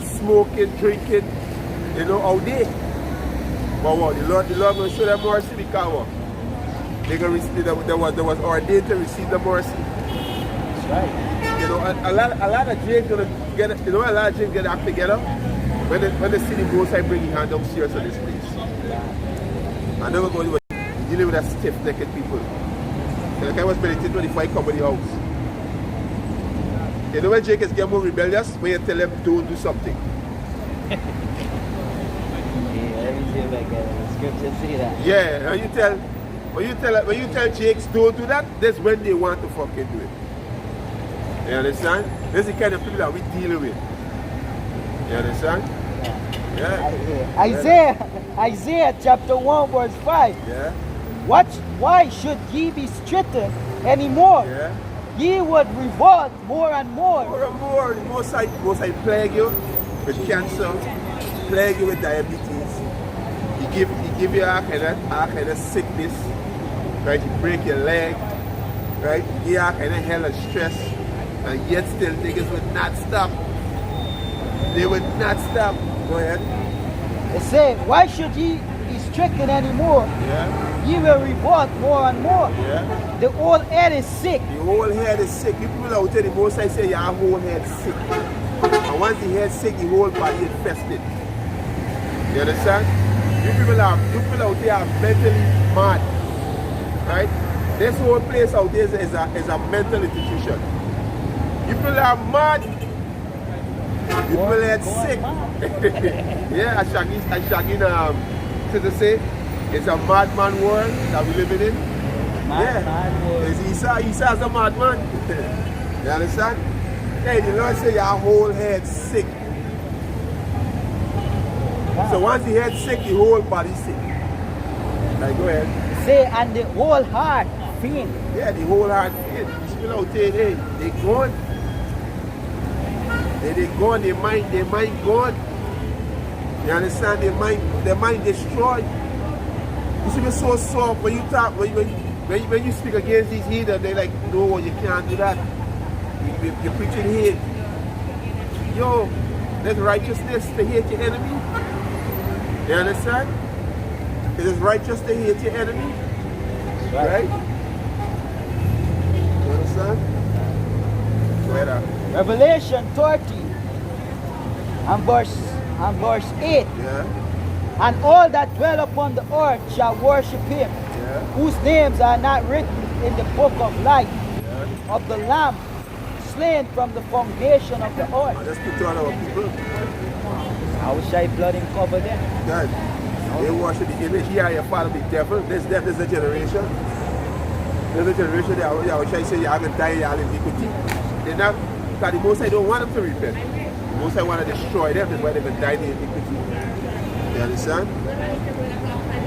smoking, drinking, you know, how they. But what? The Lord gonna show them mercy because what? They gonna receive, there was ordained to receive the mercy. That's right. You know, a lot of James gonna get, you know, a lot of James get act together when they see the Most High bring his hand upstairs to this place. And then we're going to dealing with that stiff-necked people. Like I was meditating when the fight come to the house. You know when Jake is getting more rebellious, when you tell them don't do something. Yeah, let me see if I get it. The scripture say that. Yeah, when you tell Jakes don't do that, that's when they want to fucking do it. You understand? This is the kind of people that we deal with. You understand? Yeah. Isaiah chapter 1 verse 5. Yeah. Why should ye be stricken anymore? Yeah. Ye would revolt more and more. More and more, the Most High plague you with cancer, plague you with diabetes. He give you all kind of sickness, right? He break your leg, right? He give you all kind of hell of stress, and yet still niggas would not stop. They would not stop. Go ahead. They say, why should ye be stricken anymore? Yeah. Ye will revolt more and more. Yeah. The whole head is sick. The whole head is sick. You people out there, the Most High say your whole head is sick. And once the head sick, the whole body infested. You understand? You people out there are mentally mad. Right? This whole place out there is a mental institution. You people are mad. You people are sick. Yeah, Ashagin to say it's a madman world that we living in. Mad world. Esau's a madman. You understand? Hey, the Lord say your whole head sick. So once the head sick, the whole body sick. Like, go ahead. Say, and the whole heart faint. Yeah, the whole heart faint. People out there, hey, they gone. They gone, their mind gone. You understand? Their mind destroyed. You see me so soft when you talk, when you speak against these heathens, they like, no, you can't do that. You're preaching hate. Yo, there's righteousness to hate your enemy. You understand? It is righteous to hate your enemy. Right? You understand? Go ahead. Revelation 30 and verse 8. Yeah. And all that dwell upon the earth shall worship him, Yeah. whose names are not written in the book of life of the Lamb, slain from the foundation of the earth. Let's put on our people. How shall blood him cover them? God, they worship the image. Here you follow the devil. This death is a generation. There's a generation that I try to say you are going to die in your iniquity. They're not, because the Most High don't want them to repent. The Most High want to destroy them, that's why they're going to die in the iniquity. You understand?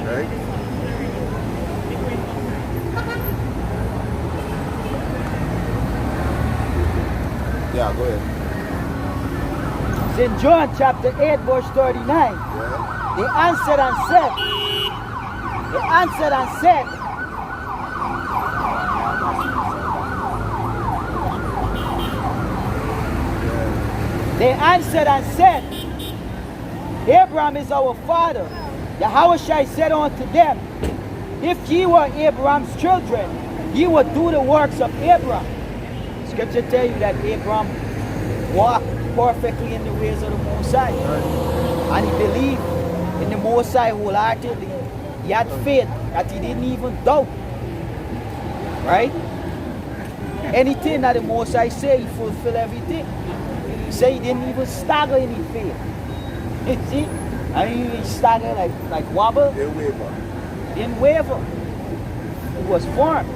Right? Yeah, go ahead. It's in John chapter 8, verse 39. Yeah. They answered and said, Abraham is our father. Yahushua said unto them, if ye were Abraham's children, ye would do the works of Abraham. Scripture tell you that Abraham walked perfectly in the ways of the Most High. And he believed in the Most High wholeheartedly. He had faith that he didn't even doubt. Right? Anything that the Most High say, he fulfill everything. He say he didn't even stagger in his faith. You see? I mean, he staggered like wobble. Didn't waver. It was firm.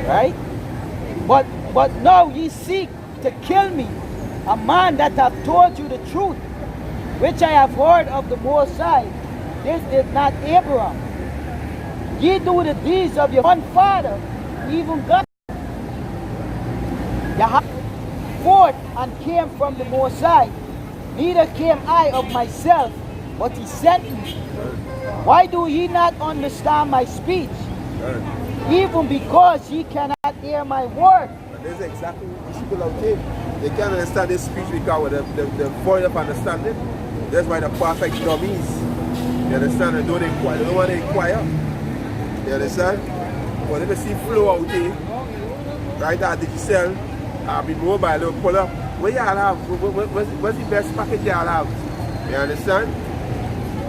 Right? But now ye seek to kill me, a man that have told you the truth, which I have heard of the Most High. This is not Abraham. Ye do the deeds of your one father, even God. Yahweh forth and came from the Most High. Neither came I of myself, but he sent me. Why do ye not understand my speech? Even because ye cannot hear my word. That's exactly what these people out there. They can't understand this speech because they're void of understanding. That's why the perfect dummies. You understand? They don't inquire. They don't want to inquire. You understand? But if you see flow out there, right at digital, be mobile, they'll pull up. What y'all have? What's the best package y'all have? You understand?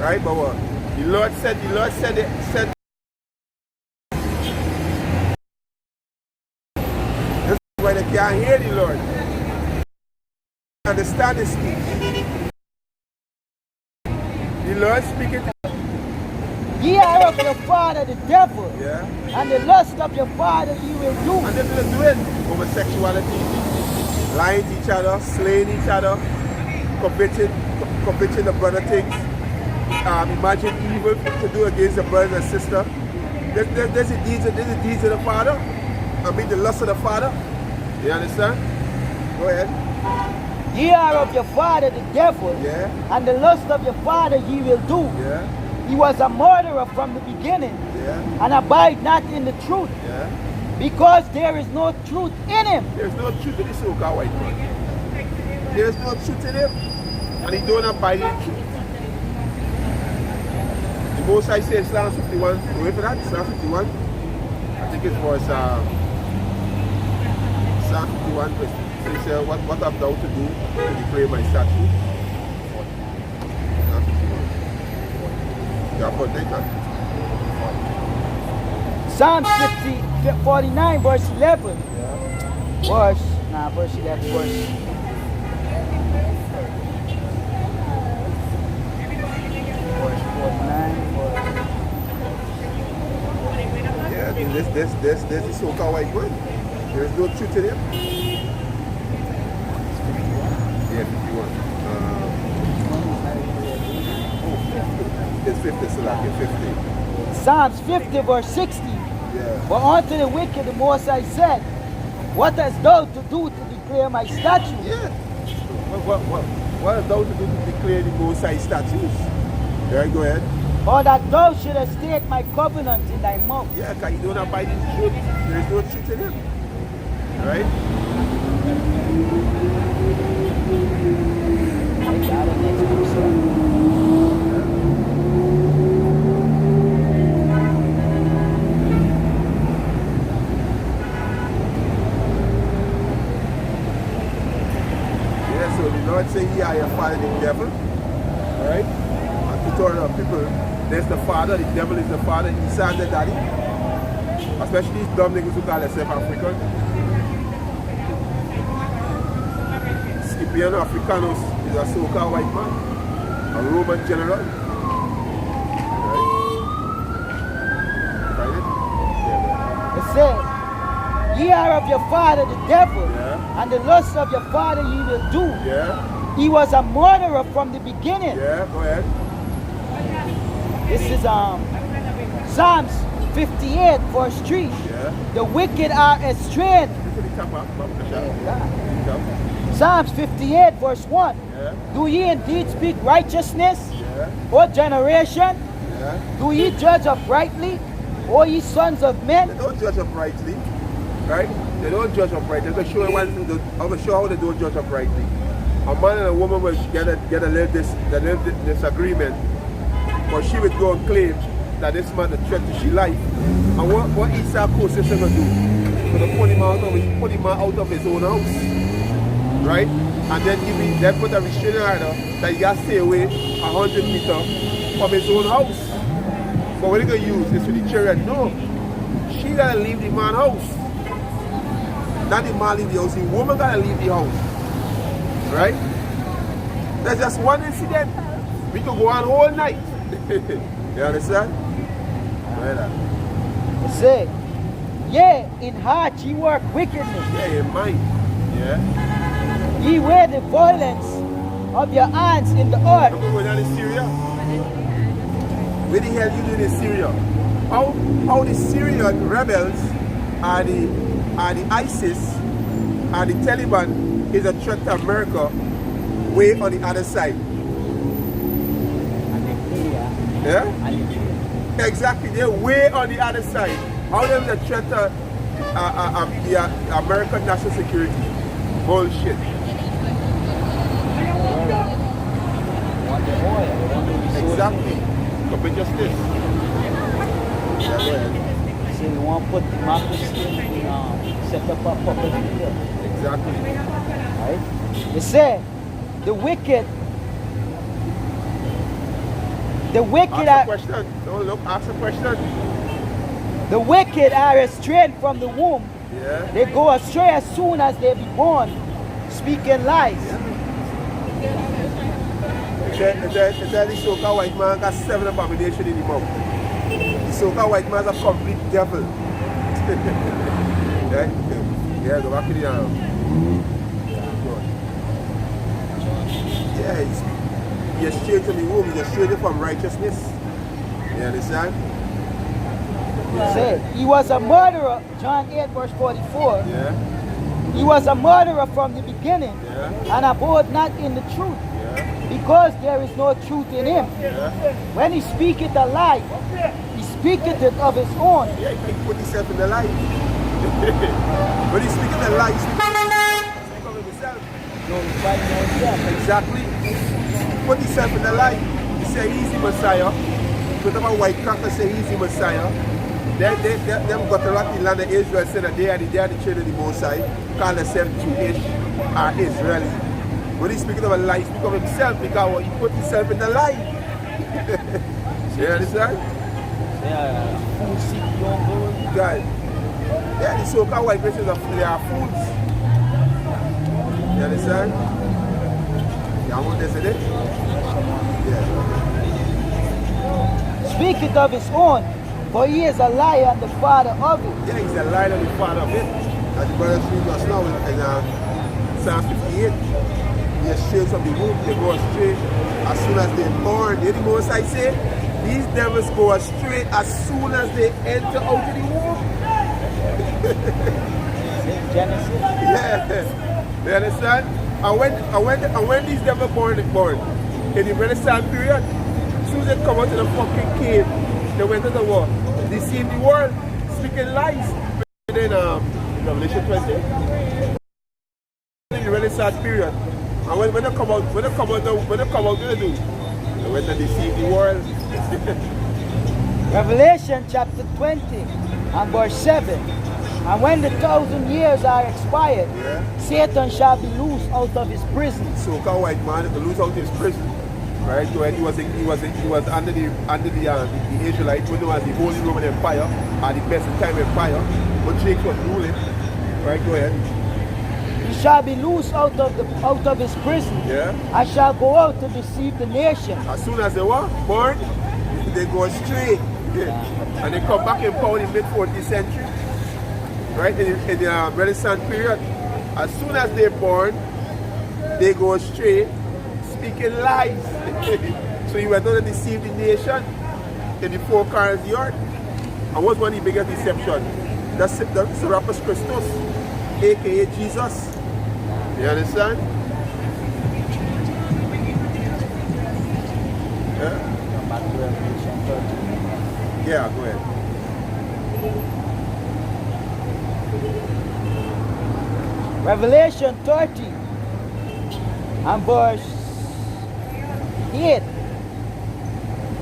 Right? But what? The Lord said why they can't hear the Lord. Understand the speech. The Lord speaking to Ye are of your father the devil, and the lust of your father ye will do. And this is doing homosexuality, lying to each other, slaying each other, committing the brother things, imagine evil to do against the brother and sister. There's the deeds of the father. I mean the lust of the father. You understand? Go ahead. Ye are of your father the devil, and the lust of your father ye will do. He was a murderer from the beginning, and abide not in the truth, because there is no truth in him. There's no truth in this so-called white man. There's no truth in him, and he don't abide in truth. The Most High says Psalm 51, wait for that, Psalm 51, I think it was Psalm 51, it says, what have thou to do to declare my statute? Psalm 49 verse 11. Verse 11 verse. Verse 49. Yeah, I mean, this is so-called white man. There's no truth in him. Yeah, 51. It's 50, so like 50. Psalms 50 verse 60. But unto the wicked the Most High said, what hast thou to do to declare my statutes? Yeah. What hast thou to do to declare the Most High statutes? Right, go ahead. Or that thou shouldest state my covenant in thy mouth. Yeah, because you don't abide in truth. There is no truth in him. Right? So the Lord say, ye are your father the devil. Alright? And to turn up people, there's the father, the devil is the father, Esau is the daddy. Especially these dumb niggas who call themselves African. Scipiano Africanus is a so-called white man, a Roman general. Right? Find it? It Ye are of your father the devil, Yeah. and the lusts of your father ye will do. Yeah. He was a murderer from the beginning. Yeah. Go ahead. This is Psalms 58 verse 3. Yeah. The wicked are estranged. Look at the top up. Top. Psalms 58 verse 1. Yeah. Do ye indeed speak righteousness, Yeah. O generation? Yeah. Do ye judge uprightly, O ye sons of They men? don't judge uprightly, right? They don't judge uprightly. I'm going to show you I'm going to show how they don't judge uprightly. A man and a woman will get a little disagreement, but she would go and claim that this man a threat to she life. And what Esau co-sister going to do? He's going to pull him out of his own house, right? And then put a restraining order that he got to stay away 100 meters from his own house. But what are you going to use this with the children? No. She got to leave the man's house. Not the man leave the house. The woman got to leave the house. Right? There's just one incident. We could go on all night. You understand? Right. Say, yea, in heart ye work wickedness. Yeah, in mind. Yeah. Ye wear the violence of your hands in the earth. I'm going down to Syria. Where the hell you doing in Syria? How the Syrian rebels are the ISIS and the Taliban is a threat to America way on the other side. Yeah? Exactly, they're way on the other side. How them the threat to the American national security? Bullshit. Exactly. Come just this. Yeah, go ahead. So you want to put democracy set up a puppet here. Exactly. Right? They say the wicked Ask a are question. Don't look, ask a question. the wicked are estranged from the womb. Yeah. They go astray as soon as they be born, speaking lies. The so-called white man got 7 abominations in his mouth. The so-called white man is a complete devil. Right? Yeah, go back to the Yeah, you're straight from the womb, you're straight from righteousness. You understand? Say, he was a murderer, John 8 verse 44. Yeah. He was a murderer from the beginning, Yeah. and abode not in the truth, Yeah. because there is no truth in him. Yeah. When he speaketh a lie, he speaketh it of his own. Yeah, he put himself in the light. When he speaking the light, he speak of himself. Glorify himself. Exactly. He put himself in the light. He said he's the Messiah. Whatever white cracker say he's the Messiah. Them got to rock the land of Israel, said that they are the children of the Most High, call themselves Jewish or Israeli. When he's speaking of a lie, he speaks of himself because he put himself in the light. You understand? Yeah, fool seek young gold. God. Yeah, the so-called white races they are fools. You understand? You want this in it? Yeah. Speaketh of his own, for he is a liar and the father of it. Yeah, he's a liar and the father of it. As the brother reading us now in Psalm 58. They're straight from the womb, they go astray as soon as they're born. You know the most I say? These devils go astray as soon as they enter out of the womb. Genesis. Yeah. You understand? And when these devils born in the Renaissance period, as soon as they come out of the fucking cave, they went to the war, deceived the world, speaking lies. Then Revelation 20, in the Renaissance period. And when they come out, what do they do? They went to deceive the world. Revelation chapter 20 and verse 7. And when the 1,000 years are expired, Yeah. Satan shall be loosed out of his prison. So-called white man to lose out his prison, right? So he was under the Israelites when it was the Holy Roman Empire or the Byzantine Empire, but Jake was ruling. Right? Go ahead. He shall be loosed out of his prison. Yeah. I shall go out to deceive the nation. As soon as they were born, they go straight. And they come back in power in the mid-14th century. right? In the Renaissance period, as soon as they're born, they go astray, speaking lies. So he went on to deceive the nation in the four corners of the earth. And what's one of the biggest deception? That's Serapis Christus, aka Jesus. You understand? Yeah, go ahead. Revelation 30 and verse 8.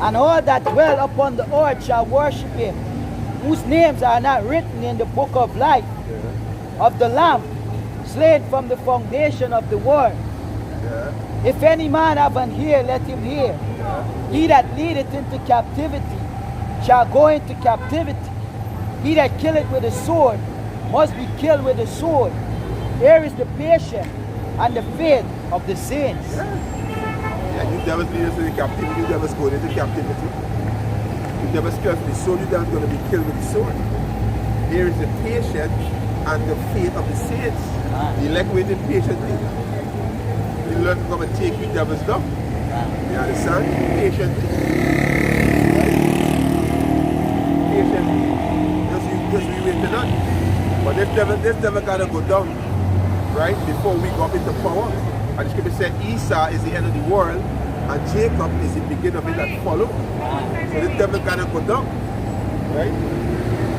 And all that dwell upon the earth shall worship him, whose names are not written in the book of life of the Lamb, slain from the foundation of the world. If any man have an ear, let him hear. He that leadeth into captivity shall go into captivity. He that killeth with a sword must be killed with a sword. Here is the patience and the faith of the saints. Yeah, you devils lead us into captivity, you devils go into captivity. You devils kill with the sword, you devils going to be killed with the sword. Here is the patience and the faith of the saints. The elect waiting patiently. You learn to come and take you devils down. You understand? Patiently. Patiently. Just be waiting on. But this devil gotta go down, right? Before we go up into power. And the scripture said Esau is the end of the world and Jacob is the beginning of it that follow. So this devil gotta go down. Right?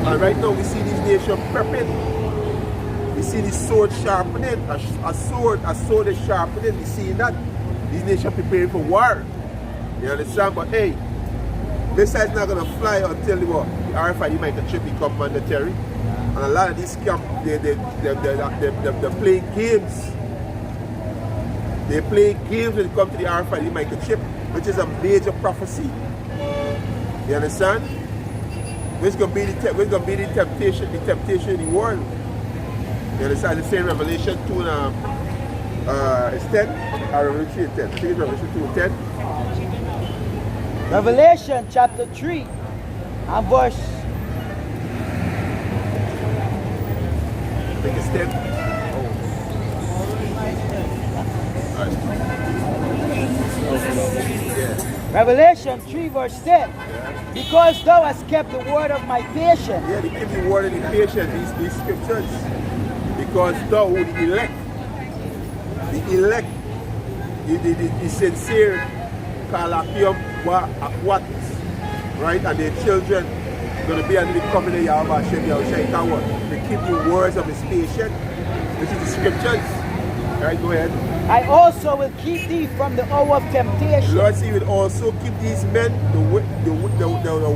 And right now we see these nations prepping. We see the sword sharpening. A sword is sharpening. We see that. These nations preparing for war. You understand? But hey, missiles not gonna fly until the RFID microchip become mandatory. And a lot of these camps, they're playing games. They play games when it comes to the RFID microchip, which is a major prophecy. You understand? Which is gonna be the temptation in the world. You understand? The same Revelation 2 and it's 10 or Revelation 3 and 10. I think it's Revelation 2 and 10. Revelation chapter 3 and verse. I think it's 10. Revelation 3 verse 10. Because thou hast kept the word of my patience. Yeah, they give the word of the patience, these scriptures. Because thou, the elect, the sincere, Kalakium, what, right? And their children going to be under the covenant of Yahweh Hashem, Yahushua. They keep the words of his patience, which is the scriptures. All right, go ahead. I also will keep thee from the hour of temptation. The Lord said he will also keep these men, the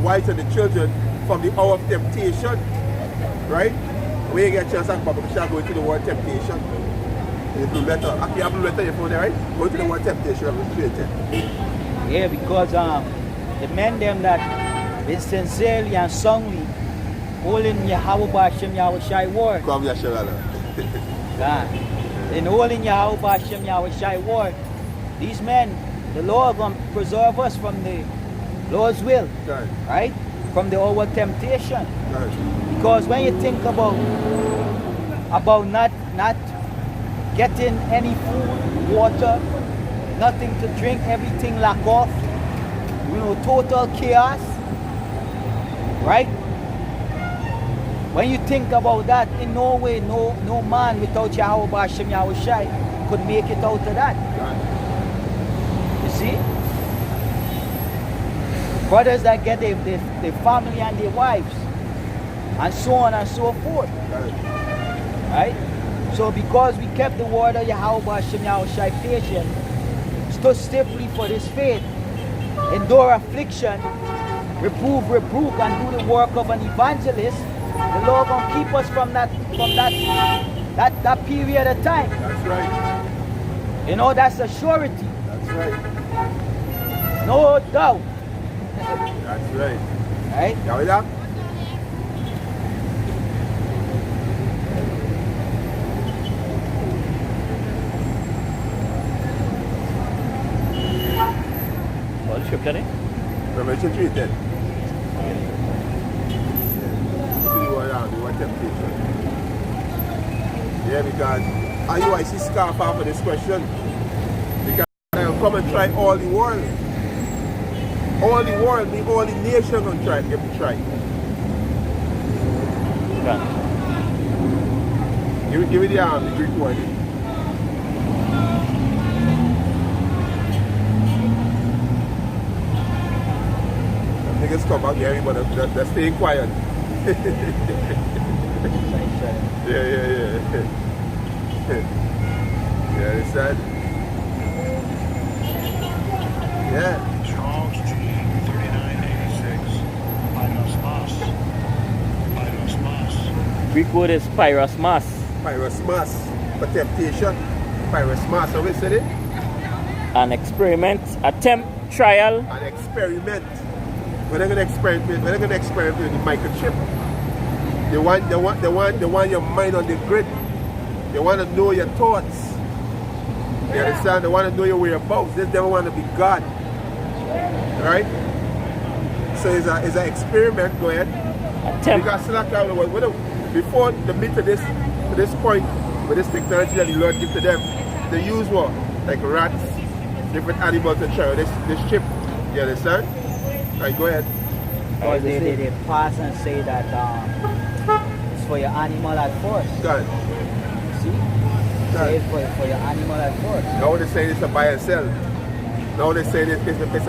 wives and the children, from the hour of temptation. Right? When you get a chance to talk about, we shall go into the word temptation. The blue letter. Actually, you have blue letter in your phone there, right? Go into the word temptation. Yeah, because the men them that been sincerely and songly holding Yahweh Hashem Yahushai word. Come Yahshua. God. In holding Yahweh Hashem Yahushai word, these men, the Lord going to preserve us from the Lord's will. Right? From the hour of temptation. Because when you think about not getting any food, water, nothing to drink, everything lack off, total chaos, right? When you think about that, in no way, no man without Yahweh Hashem Yahushai could make it out of that. You see? Brothers that get their family and their wives, and so on and so forth. Right? So because we kept the word of Yahweh Hashem Yahushai patient, stood stiffly for this faith, endure affliction, reprove, and do the work of an evangelist, the Lord gonna keep us from that period of time. That's right. That's a surety. That's right. No doubt. That's right. Right? Yahweh? What scripture? Revelation 3:10. around what temptation. Yeah, because I see scarf after this question. Because I come and try all the world. All the world, the whole nation gonna try, give it a try. Right. Give me the Greek word. Niggas come back here, but they're staying quiet. yeah. You understand? Yeah. Charles G. 3986. Pyrosmas. Greek word is pyrosmas. Pyrosmas. For temptation. Pyrosmas. How we said it? An experiment, attempt, trial. An experiment. When they're gonna experiment with the microchip. They want your mind on the grid. They want to know your thoughts. You understand? They want to know your whereabouts. They never want to be God. Right? So it's an experiment. Go ahead. Attempt. Because before the meet to this point, with this technology that the Lord gives to them, they use what? Like rats, different animals to try this chip. You understand? Right, go ahead. Because they pass and say that it's for your animal at first. God. See? Say it's for your animal at first. Now they say it's a buy and sell. Now they say it's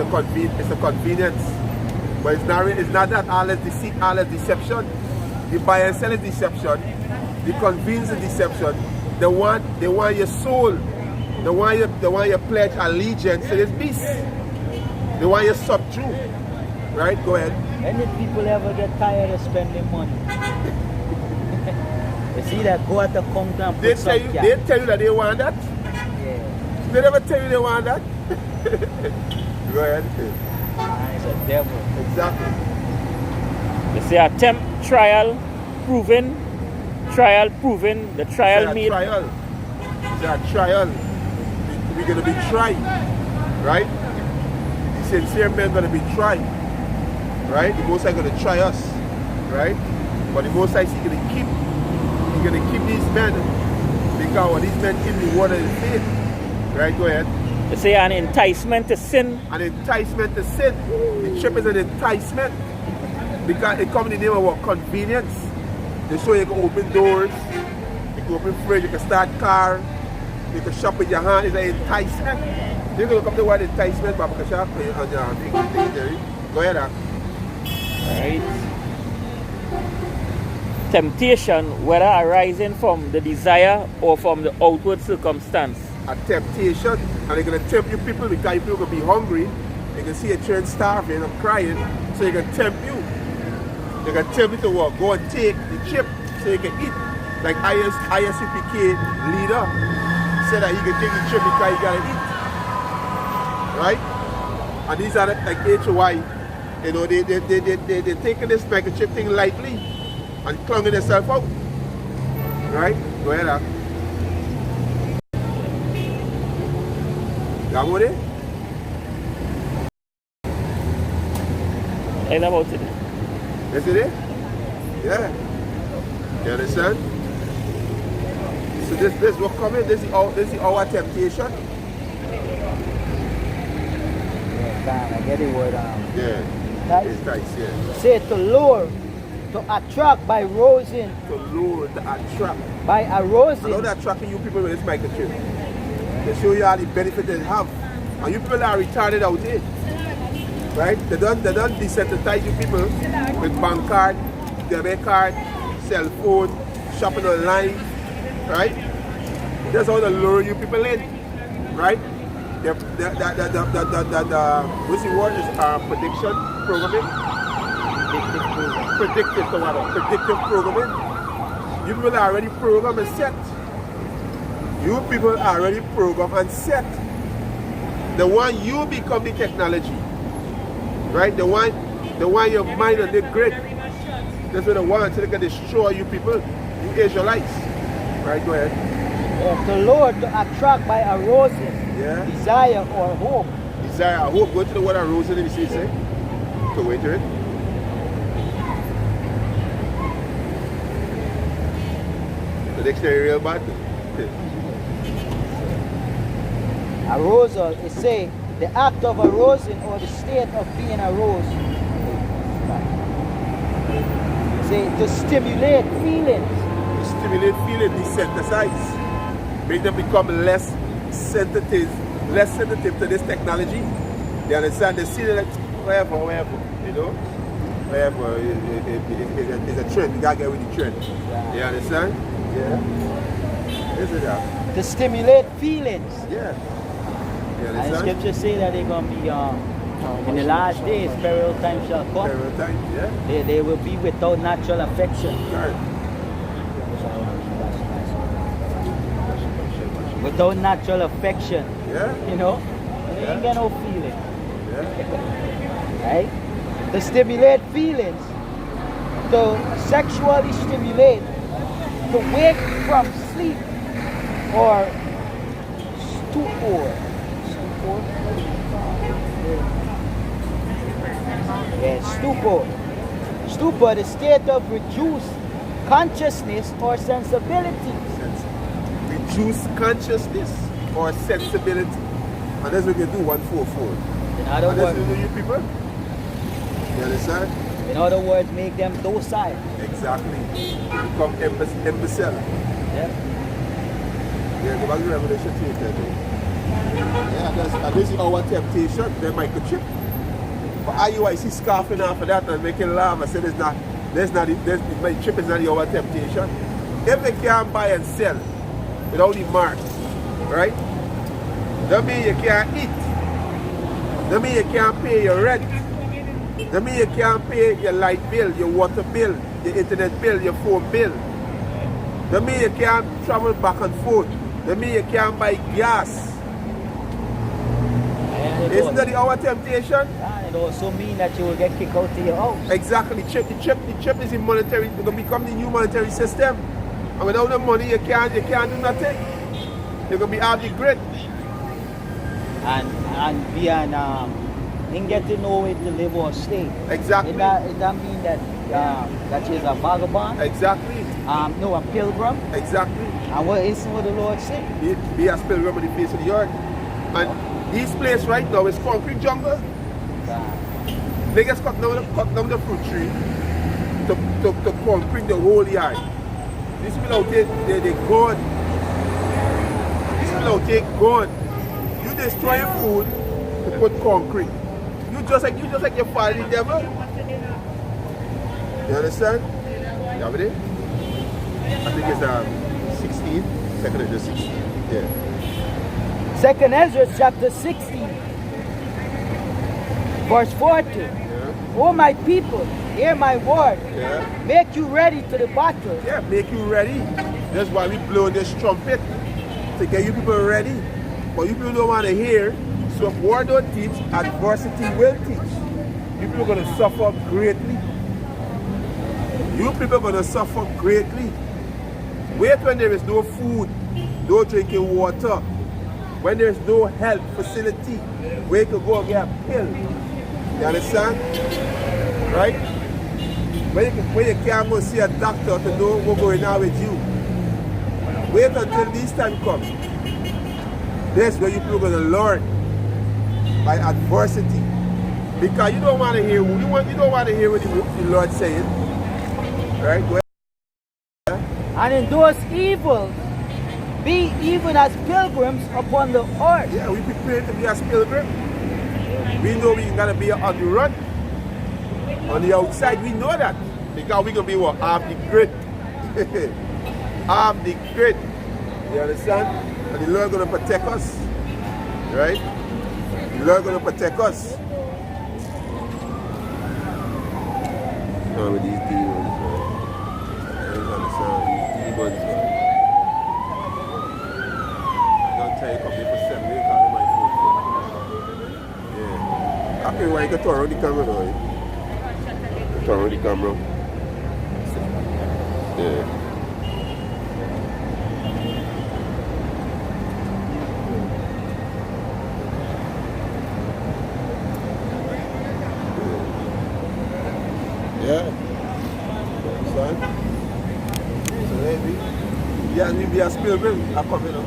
a convenience. But it's not that. All is deceit, all is deception. The buy and sell is deception. The convenience is deception. They want your soul. They want you pledge allegiance to this beast. They want you subdue. Right? Go ahead. When did people ever get tired of spending money? You see that go at the counter and put some cash. They tell you that they want that? Yeah. They never tell you they want that? Go ahead. It's a devil. Exactly. They say attempt, trial, proven. Trial, proven. The trial made. It's a trial. We're going to be tried. Right? The sincere men are going to be tried. Right? The Most High going to try us. Right? But the Most High is going to keep. He's going to keep these men. Because when these men keep the water in faith. Right? Go ahead. They say an enticement to sin. An enticement to sin. The chip is an enticement. Because it comes in the name of what? Convenience. They show you can open doors. You can open fridge. You can start car. You can shop with your hand. It's an enticement. You're going to come to the word enticement. But you can shop on your thing. Go ahead. Right. Temptation, whether arising from the desire or from the outward circumstance. A temptation, and they're going to tempt you people because you people going to be hungry. You can see your children starving and crying, so you can tempt you. They can tempt you to what? Go and take the chip so you can eat. Like ISUPK leader said that he can take the chip because he got to eat. Right? And these are like HOI. You know, they're taking this microchip thing lightly and clunging themselves out. Right? Go ahead. Got more there? Ain't about it. Is it it? Yeah. You understand? So this will come in. This is our temptation. Yeah, I get it word Yeah. It's nice, yeah. Say to lure, to attract by rosing. To lure, to attract. By arousing. I know they're attracting you people with this microchip. They show you all the benefits they have. And you people are retarded out there. Right? They don't desensitize you people with bank card, debit card, cell phone, shopping online. Right? That's how they lure you people in. Right? What's the word is prediction programming? Predictive programming. You people are already programmed and set. You people are already programmed and set. The one you become the technology. Right? The one your mind on the grid. That's what they want, so they can destroy you people, you Israelites. Right, go ahead. The Lord to attract by arousing. Yeah. Desire or hope. Desire or hope. Go to the word arousing and you see it. So wait to it. The dictionary real bad. Arousal, it say the act of arousing or the state of being aroused. It say to stimulate feelings. To stimulate feeling, desensitize. Make them become less sensitive to this technology. They understand, they see that whatever, you know? Whatever, it's a trend. You gotta get with the trend. Yeah. You understand? Yeah. Is it that? To stimulate feelings. Yeah. You And the understand? scripture say that they're going to be in the last days, perilous time shall come. Every time, yeah. They will be without natural affection. Right. Without natural affection. Yeah. You know? They ain't got no feeling. Yeah. Right? To stimulate feelings. To sexually stimulate. To wake from sleep. Or stupor. Yeah, stupor. Stupor, the state of reduced consciousness or sensibility. Reduce consciousness or sensibility. And that's what you do 144. In other And that's words, what you do, you people. You understand? in other words, make them docile. Exactly. Become imbecile. Yeah. Yeah, go back to Revelation 3:13. Yeah, this is our temptation, the microchip. But IUIC scarfing after that and making laugh. I said my chip is not our temptation. If they can't buy and sell without the mark, right? That means you can't eat. That means you can't pay your rent. That means you can't pay your light bill, your water bill, your internet bill, your phone bill. That means you can't travel back and forth. That means you can't buy gas. Isn't that our temptation? And it also means that you will get kicked out of your house. Exactly. The chip is in monetary. It's gonna become the new monetary system. And without the money, you can't do nothing. You're gonna be out the grid. And be an didn't get to know where to live or stay. Exactly. It that mean that that is a vagabond? Exactly. No, a pilgrim. Exactly. And what is what the Lord said? Be a pilgrim on the face of the earth. And this place right now is concrete jungle. They just cut down the fruit tree to concrete the whole yard. These people out there, they gone. These people out there gone. You destroying food to put concrete. You just like your father the devil. You understand? You have it? I think it's 16. Second Ezra 16. Yeah. Second Ezra chapter 16, verse 40. Yeah. O my people, hear my word. Yeah. Make you ready to the battle. Yeah, make you ready. That's why we blow this trumpet to get you people ready. But you people don't want to hear. So if war don't teach, adversity will teach. You people are going to suffer greatly. You people are going to suffer greatly. Wait when there is no food, no drinking water, when there is no health facility, where you can go and get a pill. You understand? Right? When you can't go see a doctor to know what's going on with you. Wait until this time comes. That's where you people are going to learn by adversity. Because you don't want to hear what the Lord saying. Right? Go ahead. And in those evils, be even as pilgrims upon the earth. Yeah, we prepare to be as pilgrims. We know we're going to be on the run. On the outside, we know that. Because we're going to be what? Half the grid. Half the grid. You understand? And the Lord going to protect us. Right? The Lord going to protect us. With these demons, man. I don't understand. These demons, man. Don't tell you come here for 7 minutes on my phone. Yeah. Okay, why you can turn around the camera now? Turn around the camera. Yeah. Yeah. Understand? So maybe Yeah, we be as pilgrim. I come, you know.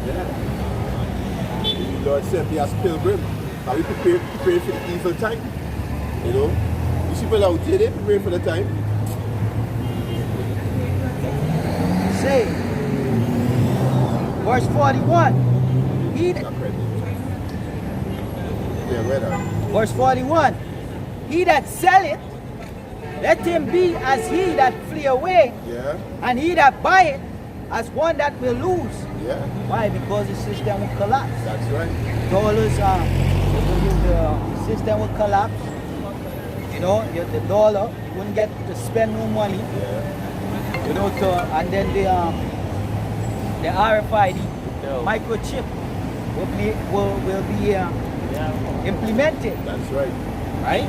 Yeah. The Lord said, be as pilgrim. And we prepare for the evil time. You know. You see people out here, they prepare for the time. Say, verse 41. He that, Yeah, right on. verse 41. He that selleth, let him be as he that flee away, Yeah, and he that buyeth as one that will lose. yeah. Why? Because the system will collapse. That's right. Dollars, the system will collapse. You know, the dollar, you wouldn't get to spend no money. Yeah. You know, and then the RFID microchip will be implemented. That's right. Right?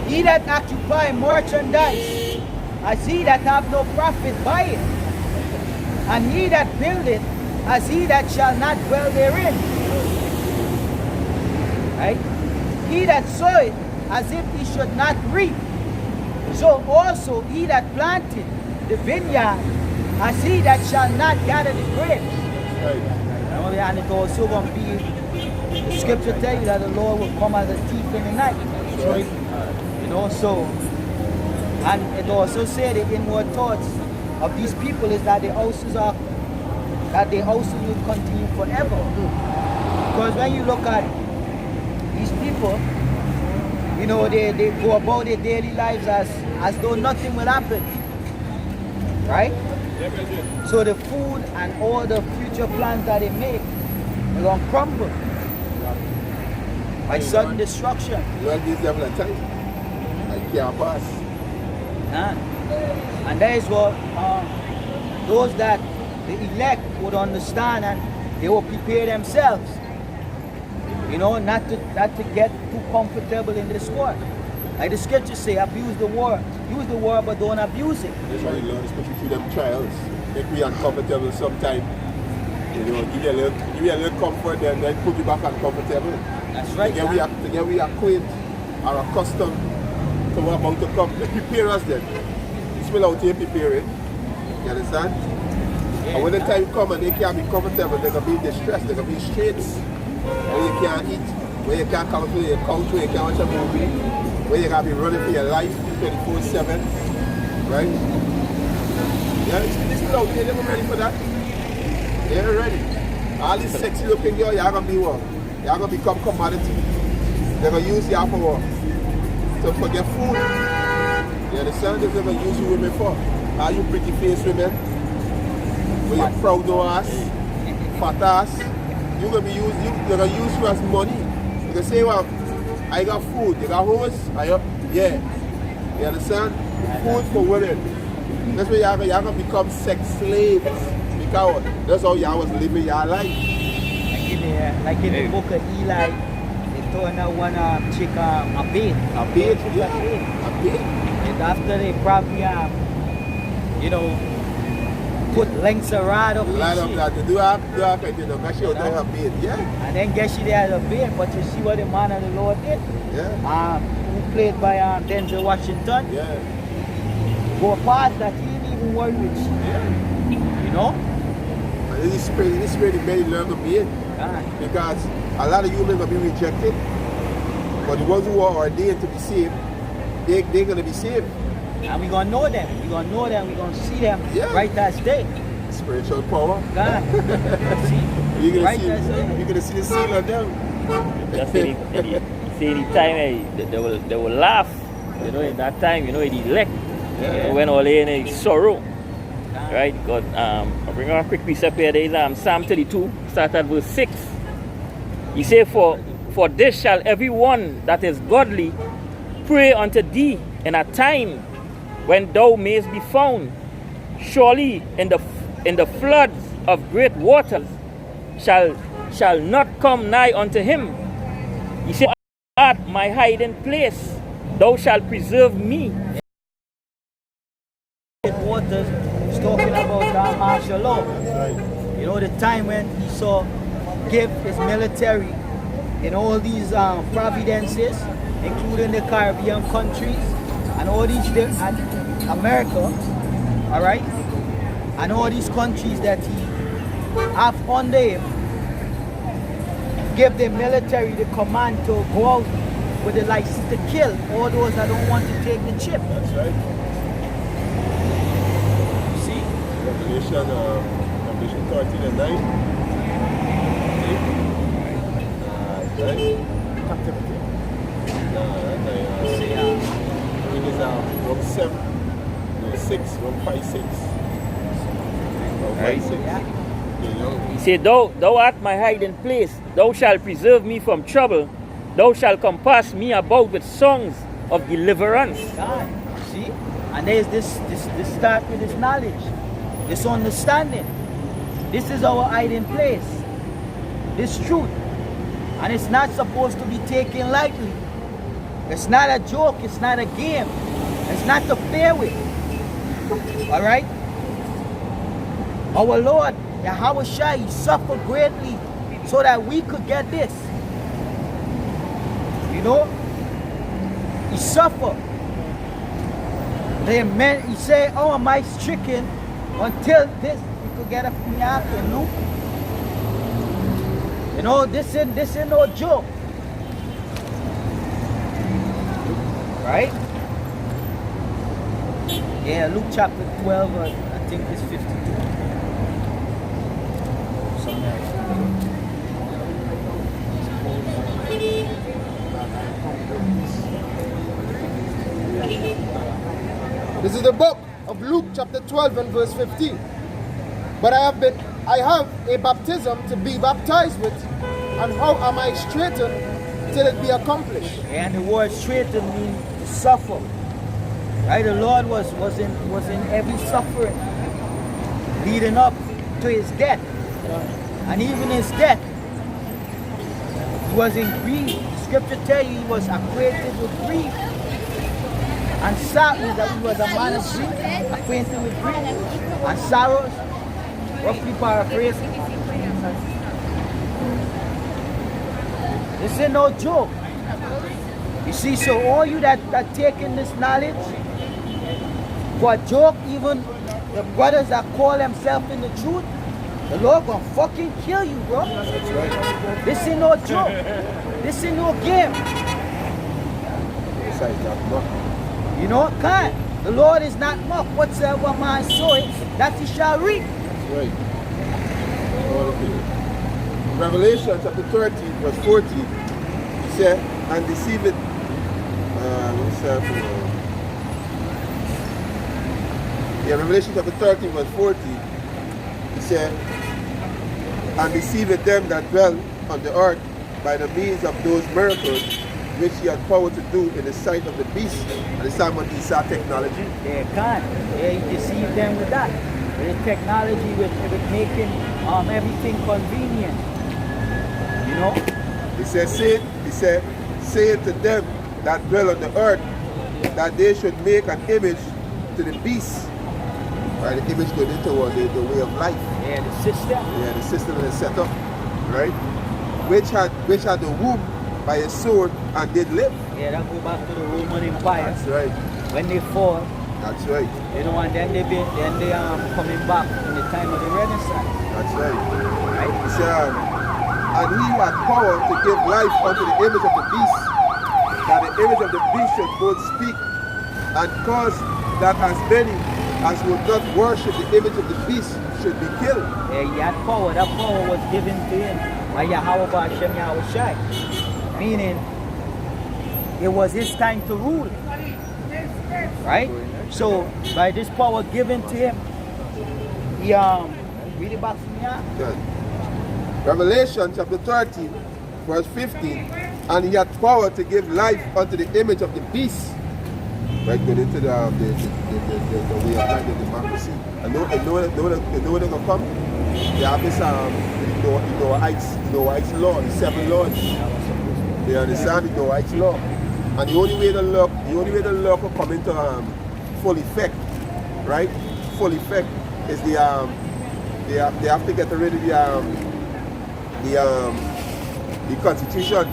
He that occupy merchandise, as he that have no profit by it, and he that buildeth, as he that shall not dwell therein. Right? He that soweth, as if he should not reap, so also he that planted the vineyard, as he that shall not gather the grapes. Right. And it also going to be, the scripture tell you that the Lord will come as a thief in the night. Right. You know, so, and it also said the inward thoughts of these people is that their houses will continue forever. Because when you look at these people, you know, they go about their daily lives as though nothing will happen. Right? So the food and all the future plans that they make are going to crumble by sudden destruction. You want this devil a time? I can't pass. And that is what those that the elect would understand, and they will prepare themselves. You know, not to get too comfortable in this war. Like the scriptures say, abuse the war. Use the war, but don't abuse it. That's why the Lord is putting through them trials. Make me uncomfortable sometimes. You know, give you a little comfort, then put you back uncomfortable. That's right. Together we acquaint or accustomed to what about to come. They prepare us then. It's well out here preparing. You understand? Yeah, And when the time comes and they can't be comfortable, they're going to be distressed, they're going to be straits. Where you can't eat, where you can't come to your couch, where you can't watch a movie, where you got to be running for your life 24/7. Right? Yeah, this is out here, they're ready for that. They're ready. All these sexy looking girls, you're going to be what? You're going to become commodity. They're going to use you for get food. You understand? They're going to use you women for. Are you pretty face women? With your proud no ass, fat ass. They're going to use you as money. You can say, well, I got food, you got hose, yeah. You understand? Food for women. That's why you're going to become sex slaves. Because that's how you was living your life. Like in the book of Eli, they told her one chick a bait. A bait? Yeah. A bait. And after they probably, you know, put lengths of rod up Line up that to do that, you know, because she was doing her bait, yeah. And then guess she had a bait, but you see what the man of the Lord did? Yeah. Who played by Denzel Washington? Yeah. Go past that, he didn't even worry with you. Yeah. You know? And this is really made learn to be it. Because a lot of humans will be rejected, but the ones who are ordained to be saved, they're going to be saved. And we're going to know them. We're going to know them. We're going to see them right as day. Spiritual power. God. You're going to see the seal of them. Just any time they will laugh. You know, in that time, you know, it elect. You know, when all in sorrow. Right? God, I'll bring out a quick piece up here. There is Psalm 32, start at verse 6. He says, For this shall everyone that is godly pray unto thee in a time when thou mayest be found. Surely in the floods of great waters shall not come nigh unto him. He said, Art my hiding place, thou shalt preserve me. Waters is talking about martial law. That's right. You know, the time when he saw give his military in all these providences, including the Caribbean countries and all these and America, all right, and all these countries that he have under him, give the military the command to go out with the license to kill all those that don't want to take the chip. That's right. See? Revelation 13 and 9. Right? Captivity. It is Rock 7, no, 6, Rock 5, 6. Rock 5, 6. Yeah. You know? He said, thou art my hiding place. Thou shalt preserve me from trouble. Thou shalt compass me about with songs of deliverance. God, see? And there's this start with this knowledge, this understanding. This is our hiding place. This truth. And it's not supposed to be taken lightly. It's not a joke. It's not a game. It's not to play with. Alright? Our Lord, Yahweh Shai, he suffered greatly so that we could get this. You know? He suffered. He said, oh, am I stricken until this? We could get a miracle, Luke. You know, this ain't no joke. Right? Yeah, Luke chapter 12, I think it's 52. Somewhere. This is the book of Luke chapter 12 and verse 15. But I have a baptism to be baptized with, and how am I straightened till it be accomplished? And the word straighten means to suffer. Right? The Lord was in every suffering leading up to his death. And even his death, he was in grief. The scripture tells you he was acquainted with grief. And sadness, that he was a man of grief, acquainted with grief and sorrows. Roughly paraphrasing. This ain't no joke. You see, so all you that take in this knowledge, for a joke, even the brothers that call themselves in the truth, the Lord gonna fucking kill you, bro. That's right. This ain't no joke. This ain't no game. Besides that, no. You know, God, the Lord is not mocked. Whatsoever man soweth, that he shall reap. That's right. Revelation chapter 13, verse 14, he said, and deceiveth, Revelation chapter 13, verse 14, he said, and deceiveth them that dwell on the earth by the means of those miracles which he had power to do in the sight of the beast. And the time when he saw technology. They can't. They deceive them with that. With technology, with making everything convenient. You know? He said, say to them that dwell on the earth that they should make an image to the beast. Right, the image going into the way of life. Yeah, the system. Yeah, the system is set up. Right? Which had the womb by a sword and did live. Yeah, that go back to the Roman Empire. That's right. When they fall, That's right. you know, and then they coming back in the time of the Renaissance. That's right. Right? He said, and he had power to give life unto the image of the beast, that the image of the beast should both speak, and cause that as many as would not worship the image of the beast should be killed. Yeah, he had power. That power was given to him by Yahweh Hashem Yahweh Shai. Meaning, it was his time to rule. Right? So, by this power given to him, he, read it back to me out. Good. Revelation chapter 13, verse 15, and he had power to give life unto the image of the beast. Right, going into the way of life, the democracy. And know where they're gonna come? They have this Noah's law, the 7 laws. They understand the Noah's law. And the only way the law will come into full effect, right? Full effect is they have to get rid of the constitution.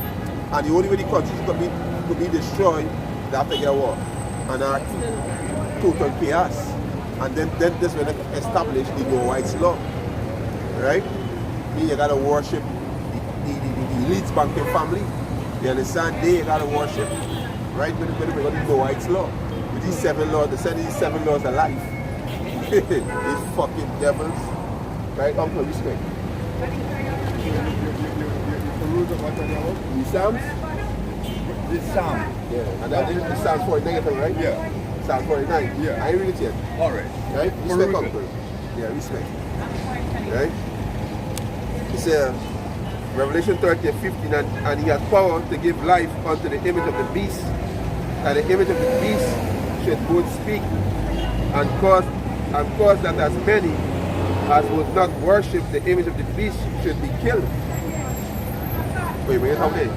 And the only way the constitution could be destroyed, they have to get what? Anarchy, total chaos. And then this when they establish the Noah's law. Right? You gotta worship the elite banking family. You understand? They gotta worship. Right? When we got the Noah's law. With these 7 laws, they said these 7 laws of life. These fucking devils. Right? Uncle, respect. The Psalms? This Psalm. Yeah. And that is Psalms 49, right? Yeah. Psalms 49. Yeah. I read it yet. All right. Right? Respect, uncle. Yeah, respect. Right? It's Revelation 30:15, and he has power to give life unto the image of the beast, and the image of the beast should both speak and cause that as many as would not worship the image of the beast should be killed. Wait, how many?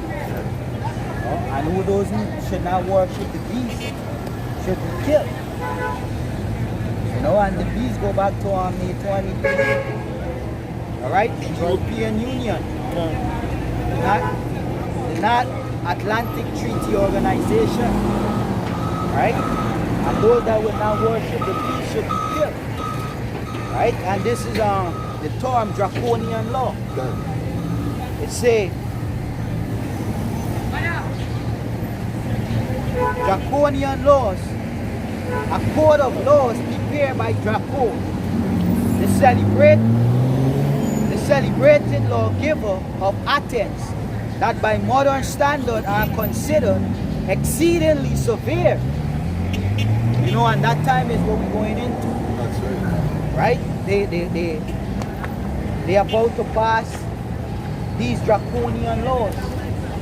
And who those who should not worship the beast should be killed. You know, and the beast go back to May 23. Alright? The European Union. Not Atlantic Treaty Organization. Right? And those that will not worship the beast should be killed. Right? And this is the term draconian law. It say draconian laws, a code of laws prepared by Draco, the celebrated lawgiver of Athens, that by modern standard are considered exceedingly severe. You know, and that time is what we're going into. That's right. Right? They are about to pass these draconian laws,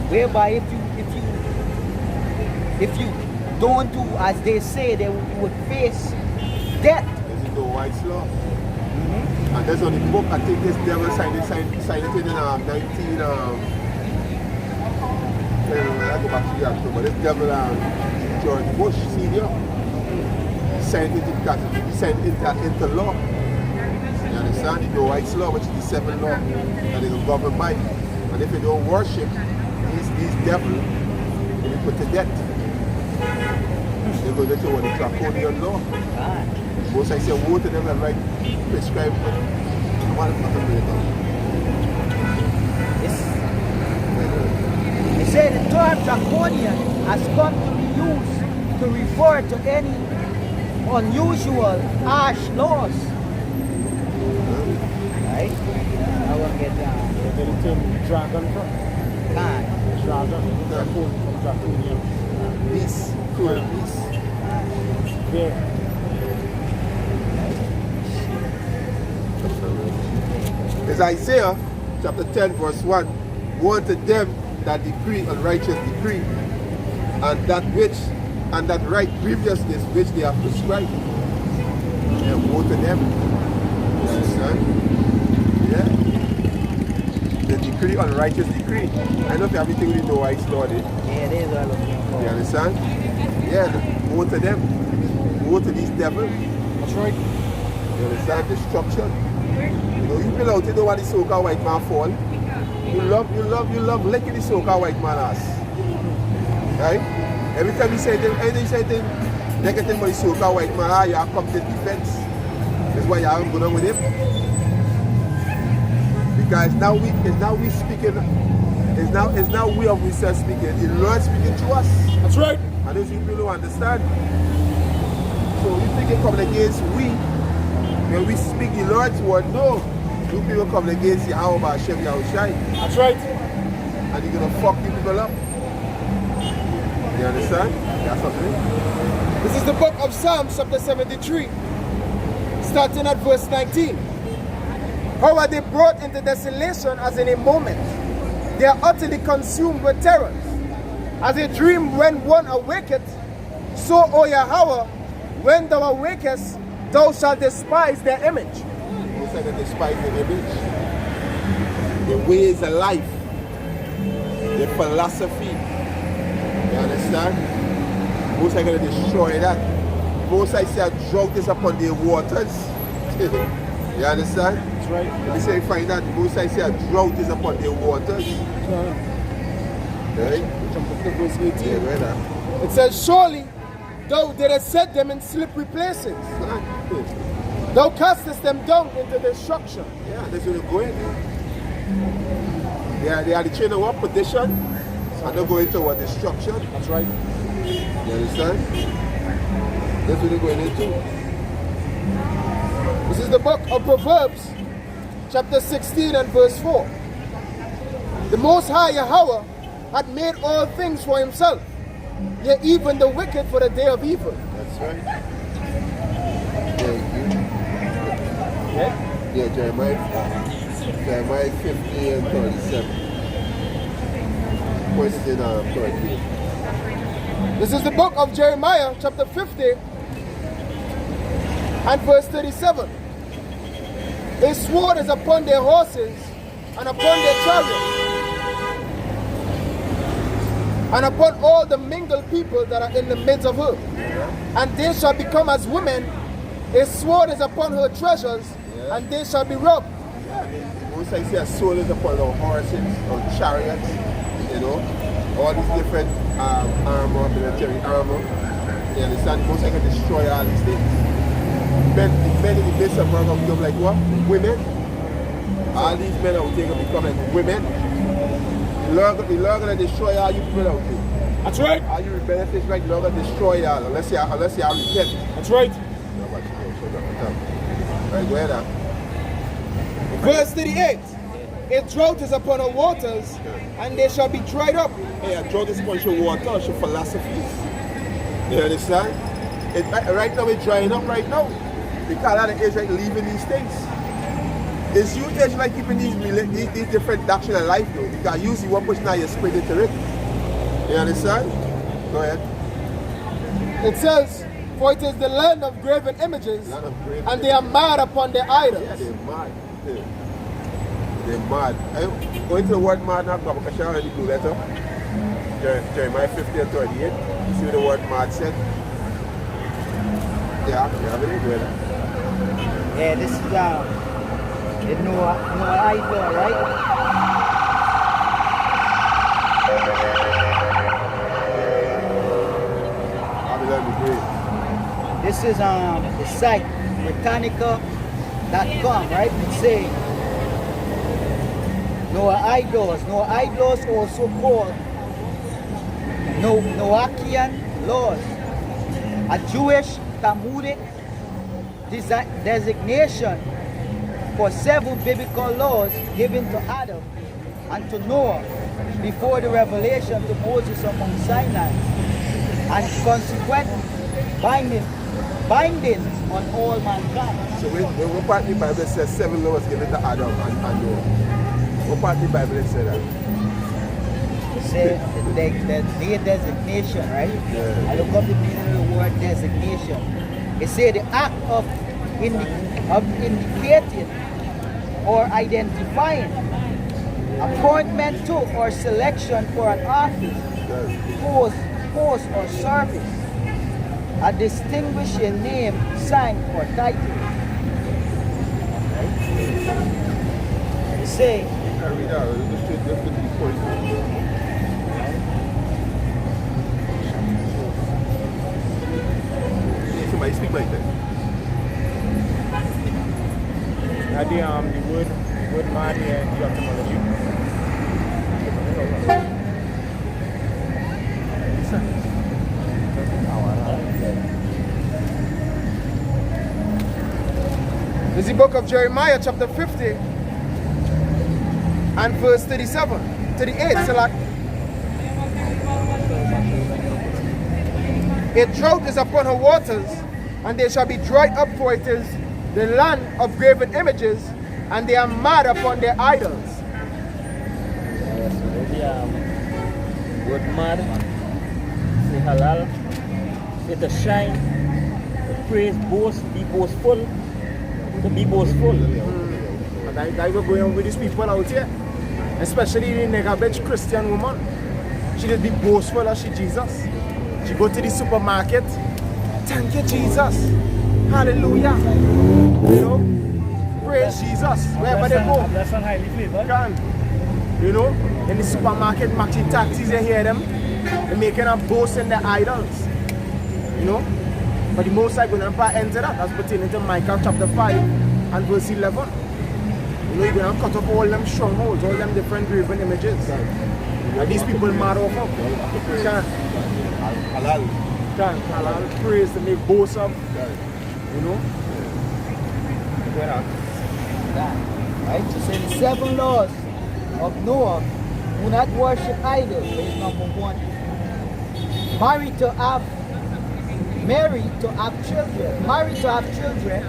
whereby if you don't do as they say, you would face death. This is the White's law. And there's on the book, I think this devil signed it in 19 I go back to the actual, but this devil George Bush Senior signed it into law. You understand? The White's law, which is the 7th law that is governed by. And if you don't worship these devils, you'll be put to death. They go to what the draconian law. Most I say, woe to them that write prescribed They say the term draconian has come to be used to refer to any unusual, harsh laws. Right? I won't get down. Where the term dragon from? Can't. Dragon, draconian. Beast, cruel beast. Yeah. It's Isaiah chapter 10 verse 1. Woe to them that decree unrighteous decree, and that right grievousness which they have prescribed. And woe to them. You understand? Yeah. The decree unrighteous decree. I know if everything we know I started. Yeah, it is all of them. You understand? Yeah, woe to them. Woe to these devils. That's right. You understand? Destruction. You know, you belong to know what the so-called white man fall. You love licking the so-called white man ass. Right? Every time you say anything negative for the so-called white man, you have come to defense. That's why you haven't gone on with him. Because now we speaking, it's now we of research speaking. The Lord speaking to us. That's right. And those people don't understand. So you think it coming against we. When we speak the Lord's word, no. You people come against you, how about Hashem Yahushai? That's right. And you're going to fuck you people up. You understand? That's what it is. This is the book of Psalms, chapter 73, starting at verse 19. How are they brought into desolation as in a moment? They are utterly consumed with terrors. As a dream when one awaketh, so, O Yahweh, when thou awakest, thou shalt despise their image. You say that despise the image. The ways of life. The philosophy. You understand? Most are going to destroy that. Most I say a drought is upon the waters. You understand? That's right. Let me say you find that. Most I say a drought is upon the waters. Right? Jump up to verse 18. Yeah, right. It says, surely Thou didst set them in slippery places. Thou castest them down into destruction. Yeah, that's where they're going. They are the chain of what? Perdition. And they're going to what? Destruction. That's right. You understand? That's what they're going into. This is the book of Proverbs, chapter 16 and verse 4. The Most High Yahweh had made all things for himself, yet even the wicked for the day of evil. That's right. Yeah, Jeremiah 50 and 37. Pointed in 38. This is the book of Jeremiah, chapter 50 and verse 37. A sword is upon their horses and upon their chariots, and upon all the mingled people that are in the midst of her. And they shall become as women. A sword is upon her treasures, and they shall be robbed. Most I see a sword is upon our horses, our chariots, you know, all these different armor, military armor. You understand? Most I can destroy all these things. Men in the midst of her become like what? Women. All these men are going to become like women. The Lord going to destroy all you people out there. That's right. All you benefits right, the Lord going to destroy y'all unless you are repent. That's right. Right, go ahead. Verse 38. A drought is upon her waters, and they shall be dried up. Yeah, drought is upon your water, your philosophies. You understand? Right now it's drying up right now. Because a lot of Israelites leaving these things. It's you Israelites keeping these different doctrines of life though. Because usually one person now you spread it to it. You understand? Go ahead. It says, for it is the land of graven images, and they are mad upon their idols. Yeah, they're mad. Yeah. They're mad. I'm going to the word mad now because I already do letter. Jeremiah 50 and 38. You see what the word mad said? Yeah, you have it good. Yeah, this is the Noah idol, right? This is the site Britannica.com, right? It's saying Noah idols also called Noachian laws, a Jewish Talmudic designation for 7 biblical laws given to Adam and to Noah before the revelation to Moses on Mount Sinai, and consequently bindings on all mankind. So what part of the Bible says 7 laws given to Adam and Noah? What part of the Bible says that? Say the designation, right? Yeah. I look up the meaning of the word designation. It says the act of indicating or identifying, appointment to or selection for an office, post or service, a distinguishing name, sign or title. Right? It say. I read out. Let's do the point. Somebody speak like that. The word man and the etymology. This is the book of Jeremiah, chapter 50 and verse 37, 38. Select. A drought is upon her waters, and they shall be dried up, for it is the land of graven images, and they are mad upon their idols. Word mad, say halal, say to shine, to praise, boast, be boastful, to be boastful. And I go going on with these people out here, especially the nigga bitch Christian woman. She just be boastful as she Jesus. She go to the supermarket, thank you Jesus, hallelujah, you know, praise Jesus, wherever they go. That's not highly flavored. You know, in the supermarket, matching taxis, you hear them, they're making a boast in their idols. You know? But the Most High going to enter that. That's pertaining to Micah chapter 5 and verse 11. You know, you're going to cut off all them strongholds, all them different graven images. And these people mad off of. Can't halal praise to make boast of. You know? Right? So say the 7 laws of Noah: do not worship idols, is number 1. Marry to have children. Marry to have children.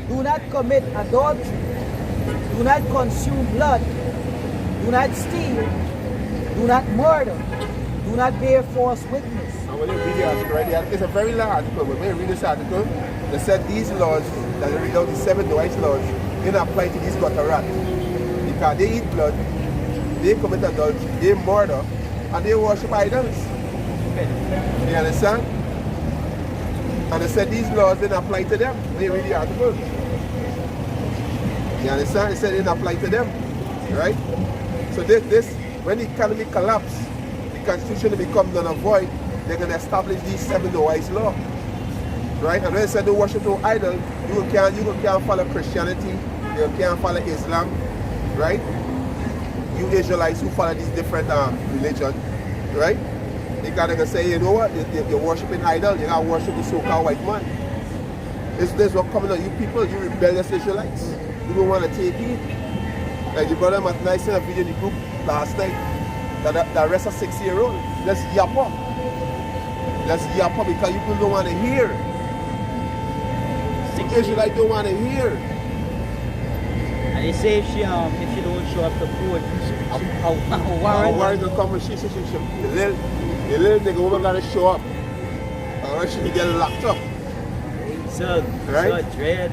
Do not commit adultery. Do not consume blood. Do not steal. Do not murder. Do not bear false witness. And when you read the article, right, it's a very long article, but when you read this article, they said these laws, that they read out the 7 Noah's laws, they don't apply to these gutter rats. Because they eat blood, they commit adultery, they murder, and they worship idols. You understand? And they said these laws didn't apply to them when you read the article. You understand? They said they didn't apply to them. Right? So this when the economy collapses, the constitution becomes null and void, they're going to establish these 7 Noah's laws. Right? And when they said don't worship no idol, you can't follow Christianity, you can't follow Islam, right? You Israelites who follow these different religions, right? They gotta say, you know what, you're worshiping idol, you gotta worship the so-called white man. This what coming on you people, you rebellious Israelites. You don't want to take it. Like the brother Matt sent a video in the group last night that arrest a 6-year-old. Let's yap up. Let's yap up because you people don't want to hear. Israelites don't want to hear. And they say if she don't show up to court, a warrant will come and the little nigga woman gotta show up. Or she can get locked up. So, right? So dread.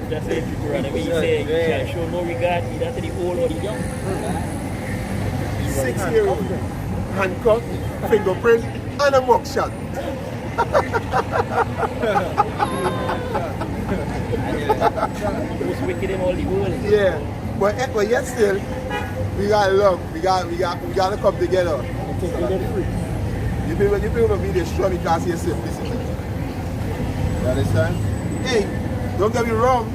That's it, he say you can't show no regard either to the old or the young. 6-year-old. Handcuffed, fingerprint, and a mugshot. Most wicked in all the world. Yeah, but yet still, we gotta love. We gotta come together. You people will be destroyed because of your simplicity. You understand? Hey, don't get me wrong.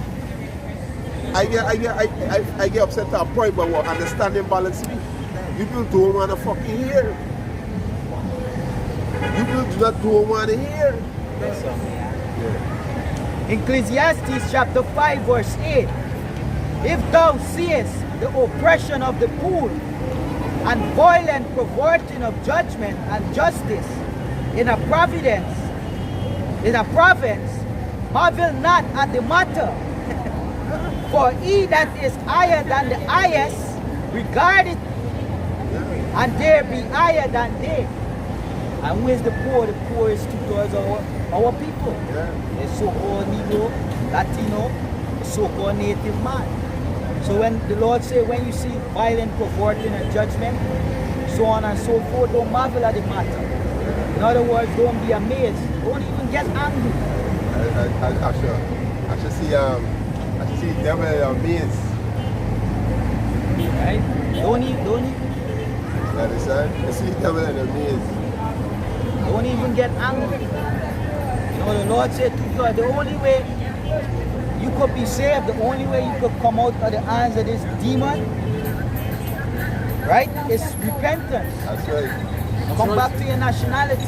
I get upset to a point, but what understanding balance me. You people don't wanna fucking hear. You people don't wanna hear. Ecclesiastes chapter 5 verse 8. If thou seest the oppression of the poor and violent perverting of judgment and justice in a province, marvel not at the matter. For he that is higher than the highest regard it, and there be higher than they. And who is the poor? The poor is 2/3 our people. The so-called Negro, Latino, the so-called native man. So when the Lord say, when you see violent perverting and judgment, so on and so forth, don't marvel at the matter. In other words, don't be amazed. Don't even get angry. I should see the devil amazed. Right? Don't even. You understand? I see the devil amazed. Don't even get angry. You know, the Lord said to God, the only way you could be saved, the only way you could come out of the hands of this demon, right, is repentance. That's right. Come back to your nationality.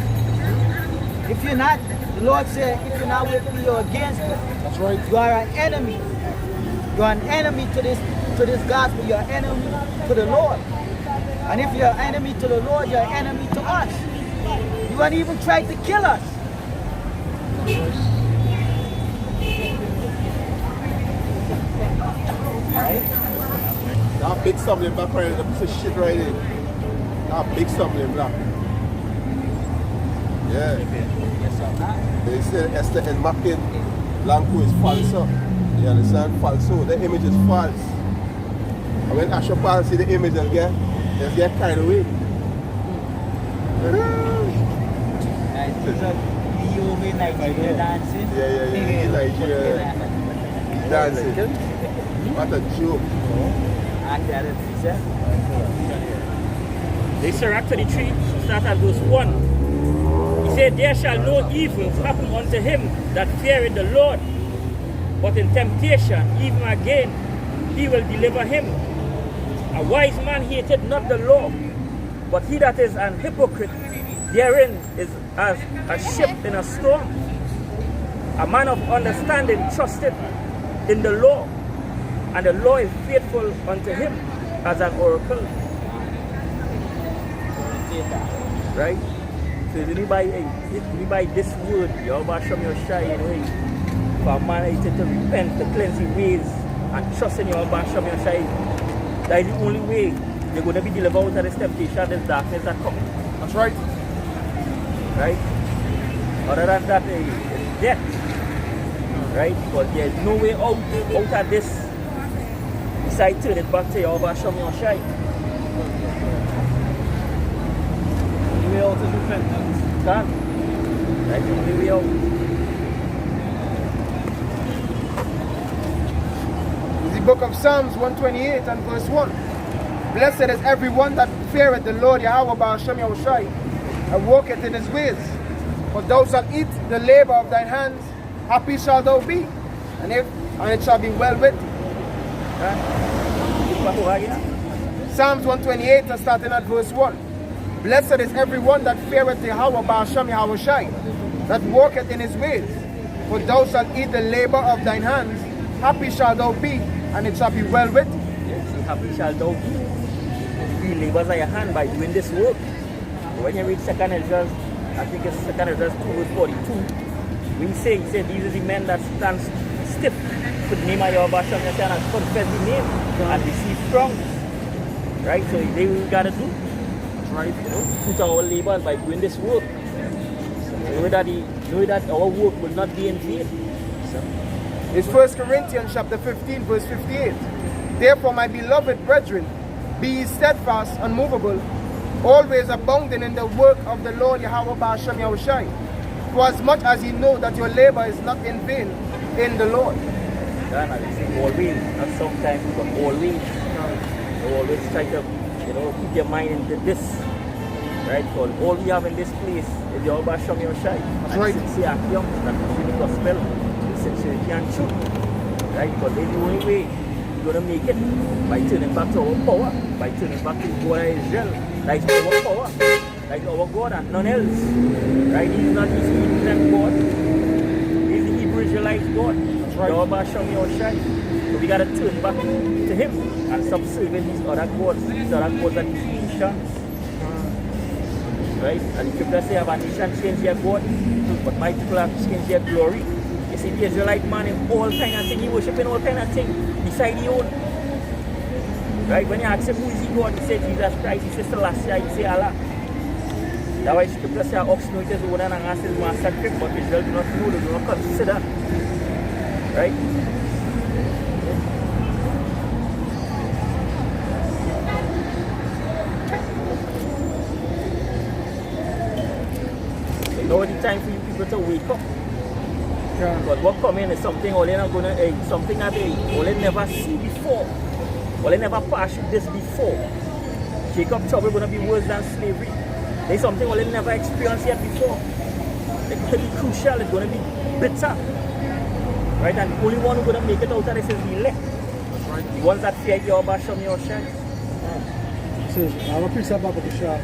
If you're not, the Lord said, if you're not with me, you're against me. That's right. You are an enemy. You're an enemy to this gospel. You're an enemy to the Lord. And if you're an enemy to the Lord, you're an enemy to us. You won't even try to kill us. Right? That big stumbling block right there, that piece of shit right there. That big stumbling block. Yeah. They said Esther and Makin Blanco is falso. You understand? Falso. The image is false. And when Asher Paul see the image, they'll get carried away. Nigeria dancing. Yeah. Nigeria. He's dancing. What a joke. They say Acts 33, start at verse 1. He say, there shall no evil happen unto him that feareth the Lord. But in temptation, even again, he will deliver him. A wise man hated not the law, but he that is an hypocrite therein is as a ship in a storm. A man of understanding trusteth in the law, and the law is faithful unto him as an oracle. Right? So if you buy this word, you're about to show me your shy anyway. For a man to repent, to cleanse his ways, and trust in your about to show me your shy. That is the only way you're going to be delivered out of this temptation, this darkness that comes. That's right. Right? Other than that, it's death. Right? Because there's no way out of this. Besides turn it back to your over show me your shy. The way out is repentance. Can? Right? The only way out. The book of Psalms 128 and verse 1. Blessed is everyone that feareth the Lord Yahweh Ba'ashem Yahushai, and walketh in his ways. For thou shalt eat the labor of thine hands, happy shalt thou be, and it shall be well with thee. Psalms 128 starting at verse 1. Blessed is everyone that feareth Yahweh Ba'ashem Yahushai, that walketh in his ways. For thou shalt eat the labor of thine hands, happy shalt thou be, and it shall be well with thee. Yes, happy shall thou be. He labors at your hand by doing this work. When you read 2nd Ezra, I think it's 2nd Ezra 2 verse 42, he said, these are the men that stand stiff for the name of your Basham and confess the name and receive strong. Right? So they will gotta do. Right? You know, put our labors by doing this work. Know that our work will not be in vain. It's 1 Corinthians chapter 15 verse 58. Therefore, my beloved brethren, be ye steadfast, unmovable, always abounding in the work of the Lord Yahweh Ba'ashem Yahushai. For as much as ye know that your labor is not in vain in the Lord. Yeah, I say always, not sometimes, but always. You always try to, keep your mind into this. Right? Because all we have in this place is the Yahweh Ba'ashem Yahushai. That's right. Since you are young, that is the gospel, sincerity and truth. Right? Because that's the only way you're going to make it, by turning back to our power, by turning back to God of Israel. That is our power, that is our God and none else. Right? He's not his Hebrew God. He's the Hebrew Israelite God. That's right. Yahweh Ba'ashem Yahushai. So we got to turn back to him and stop serving these other gods and these nations. Right? And the scripture say, have a nation change their God, but my people have changed their glory. You see, the Israelite man in all kind of things, he worshiping all kind of things beside his own. Right? When you ask him who is he God, he said Jesus Christ, he says Celestia, he say Allah. That's why scripture say ox know it is owner and ass is master crib, but Israel do not know, they do not consider. Right? So now the time for you people to wake up. Yeah. But what coming is something all they're not gonna something that all they never see before. All they never passed through this before. Jacob trouble gonna be worse than slavery. There's something all they never experienced yet before. It's gonna be crucial, it's gonna be bitter. Right? And the only one who's gonna make it out of this is the elect. That's right. The ones that fear your Basham, your shine. So I'm a piece about the shop.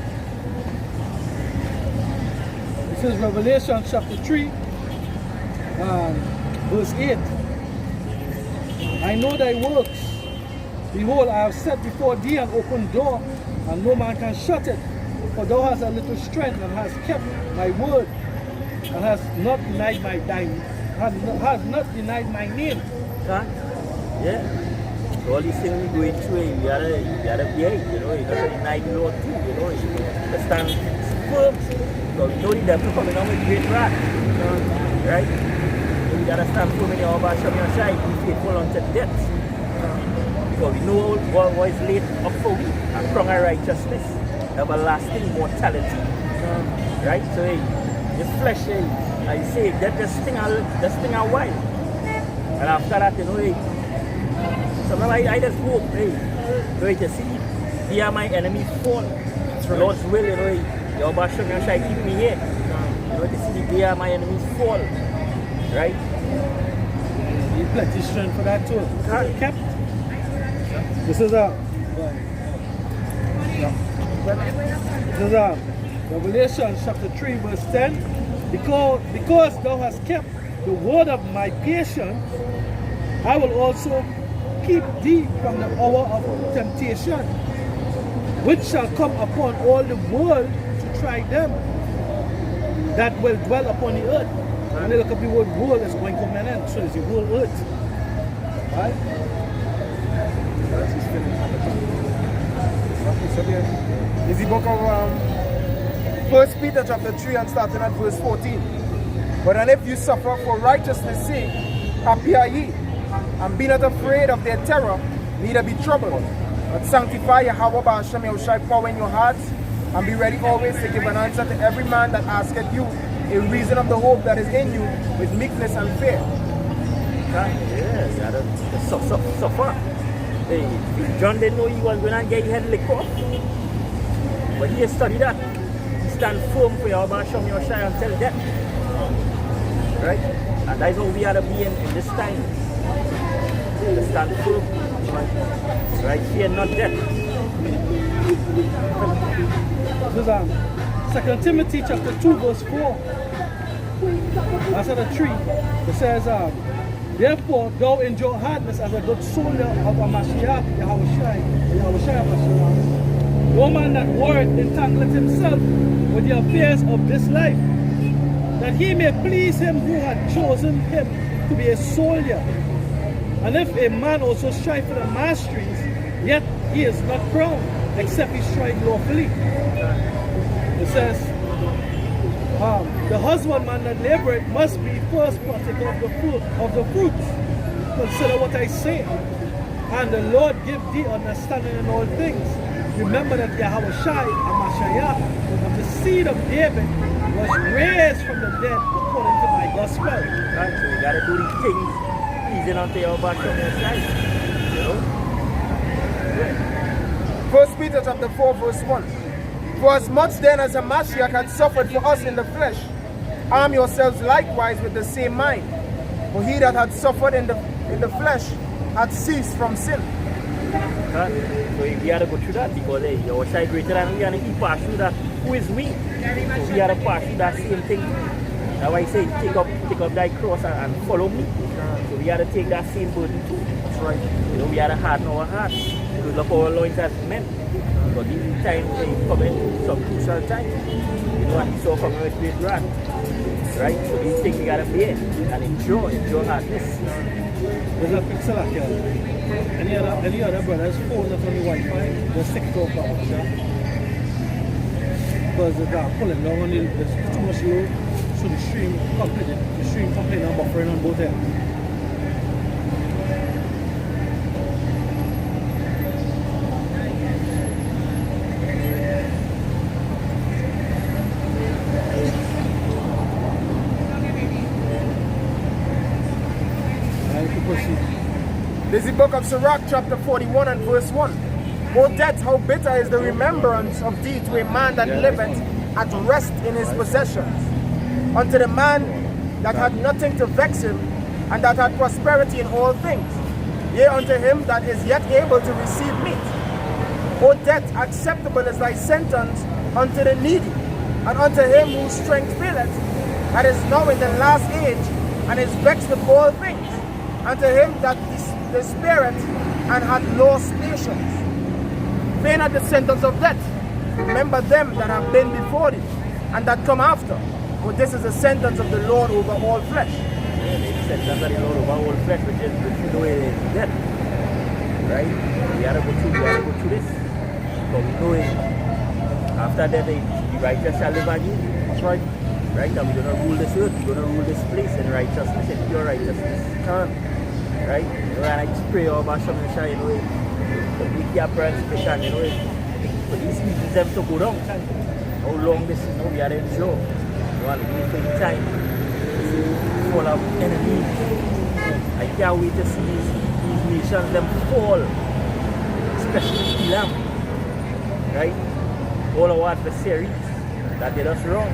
This is Revelation chapter 3. Verse 8. I know thy works. Behold, I have set before thee an open door, and no man can shut it. For thou hast a little strength, and hast kept my word, and hast not denied my name. Huh? Yeah. So all these things we're going through, you gotta behave, you gotta deny the Lord too, you gotta stand firm. So we know the devil coming on with great wrath. Right? We gotta stand firm in your Basham Yashai, be faithful unto death. Because we know what is laid up for we, a crown of righteousness, everlasting mortality. Right? So the flesh, I say, that this thing a while. And after that, sometimes I just hope, to see, here my enemies fall. Lord's will, your Basham Yashai keep me here. You know, to see the day of my enemies fall. Right? He plenty strength for that too. Kept. This is Revelation chapter 3 verse 10. Because thou hast kept the word of my patience, I will also keep thee from the hour of temptation, which shall come upon all the world to try them that will dwell upon the earth. When you look at the word world, it's going to an end, so it's the whole earth. Right? Is the book of 1 Peter chapter 3 and starting at verse 14. But and if you suffer for righteousness' sake, happy are ye, and be not afraid of their terror, neither be troubled. But sanctify Yahweh by Hashem Yahushai power in your hearts, and be ready always to give an answer to every man that asketh you a reason of the hope that is in you with meekness and fear. Yes, yeah, suffer. Hey, John didn't know he was going to get his head licked off. But he studied that. He stand firm for Yahweh Hashem Yahushai until death. Right? And that's how we are to be in this time. To stand firm. Right? Fear not death. This is 2 Timothy chapter 2 verse 4. That's at a 3. It says, therefore thou endure hardness as a good soldier of a Mashiach, Yahushai Mashiach. No man that work entangleth himself with the affairs of this life, that he may please him who had chosen him to be a soldier. And if a man also strive for the masteries, yet he is not crowned, except he strive lawfully. It says, the husbandman that laboreth must be first partaker of the fruits. Consider what I say. And the Lord give thee understanding in all things. Remember that Yahushai, a Mashiach, of the seed of David, was raised from the dead according to my gospel. Right? So we gotta do these things pleasing unto your back on your side. You know? 1 Peter chapter 4 verse 1. For as much then as a Mashiach had suffered for us in the flesh, arm yourselves likewise with the same mind. For he that had suffered in the flesh had ceased from sin. So we gotta go through that because your side greater than we, and he pass through that. Who is we? So we gotta pass through that same thing. That's why I say take up thy cross and follow me. So we gotta take that same burden too. That's right. You know, we gotta harden our hearts. We look our loins as men. But these times they come in some crucial times. You know, and he saw coming with great wrath. Right? So these things we gotta bear and enjoy hardness. There's a pixel here. Any other brothers phone that's on the Wi-Fi, just stick to our because they're pulling down on there's too much load, so the stream complaining and buffering on both ends. This is the book of Sirach, chapter 41 and verse 1. O death, how bitter is the remembrance of thee to a man that liveth at rest in his possessions, unto the man that had nothing to vex him, and that had prosperity in all things, yea, unto him that is yet able to receive meat. O death, acceptable is thy sentence unto the needy, and unto him whose strength faileth, that is now in the last age, and is vexed with all things, unto him that despaireth and hath lost patience. Fear not the sentence of death. Remember them that have been before thee, and that come after. For this is the sentence of the Lord over all flesh. Yeah, the sentence of the Lord over all flesh, which is the way it is death. Right? We gotta go through this. Because we know it. After that, the righteous shall live again. That's right. Right? And we're gonna rule this earth, we're gonna rule this place in righteousness, in pure righteousness. Right? You know, and I just pray over some shine, you know, to make your participation, you know, for these meetings them to go down. How long this is, you know, we are to endure. You want to give for time. Full of enemies. I can't wait to see these nations them fall. Especially Islam. Right? All our adversaries that did us wrong.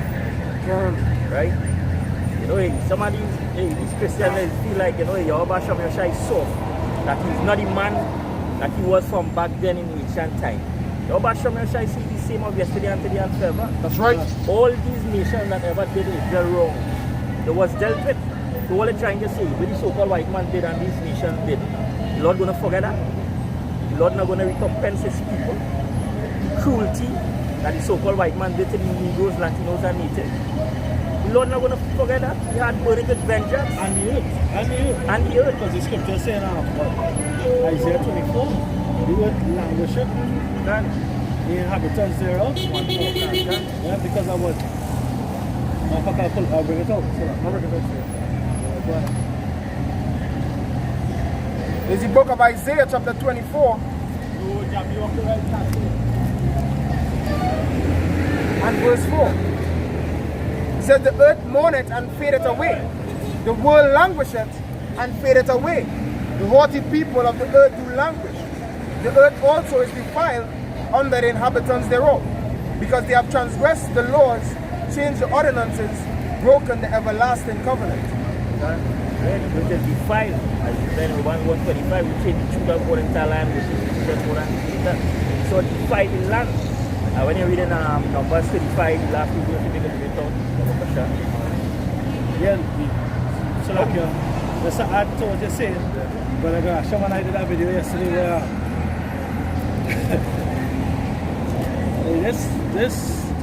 right? You know, some of these Christians they feel like, you know, Yahweh Shem Yahshua is soft, that he's not the man that he was from back then in ancient time. Yahweh Shem Yahshua is the same of yesterday and today and forever. That's right. All these nations that ever did Israel wrong, it was dealt with. So what they're trying to say, what the so-called white man did and these nations did, the Lord gonna forget that? The Lord not gonna recompense his people? The cruelty that the so-called white man did to the Negroes, Latinos, and natives. The Lord not gonna forget that. He had burning with vengeance. And the earth. And the earth. And the earth. Because the scripture is saying Isaiah 24, the earth languisheth, And the inhabitants thereof. Yeah, because of what? I'll bring it out. I'll bring it out. Go ahead. It's the book of Isaiah chapter 24 and verse 4. It says, the earth mourneth and fadeth away. The world languisheth and fadeth away. The haughty people of the earth do languish. The earth also is defiled under the inhabitants thereof, because they have transgressed the laws, changed the ordinances, broken the everlasting covenant. which is defiled. As you said in 1:25, we change the children for the land, which is the children for the so defiled the land. And when you read in Numbers 35, the last people to make a bit out. Yeah, so like that's what I told you saying. But I got someone I did that video yesterday where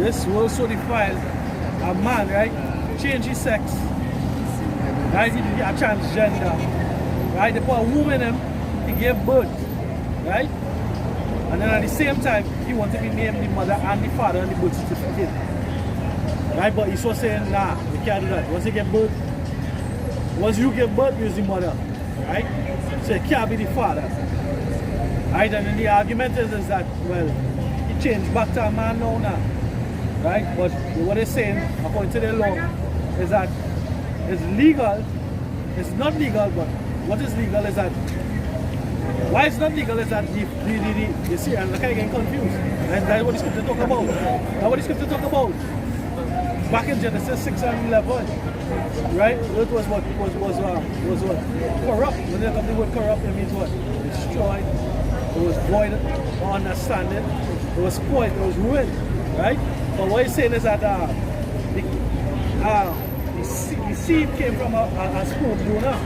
this world so defiled. A man, right, change his sex. Right, he a transgender. Right, they put a woman in him, he gave birth. Right? And then at the same time, he wanted to be named the mother and the father and the birth certificate. Right, but he's so saying, nah, you can't do that. Once you get birth, once you give birth, you're the mother. Right? So you can't be the father. Right, and then the argument is that, well, he changed back to a man now. Right? But what they're saying, according to the law, is that it's legal. It's not legal, but what is legal is that why it's not legal is that you see, I'm kind of getting confused. That's what the scripture talk about. That's what the scripture talk about. Back in Genesis 6 and 11, right? It was what corrupt. When they come the word corrupt, it means what? Destroyed. It was void of understanding. It was spoiled. It was ruined, right? But what he's saying is that the seed came from a sperm donor.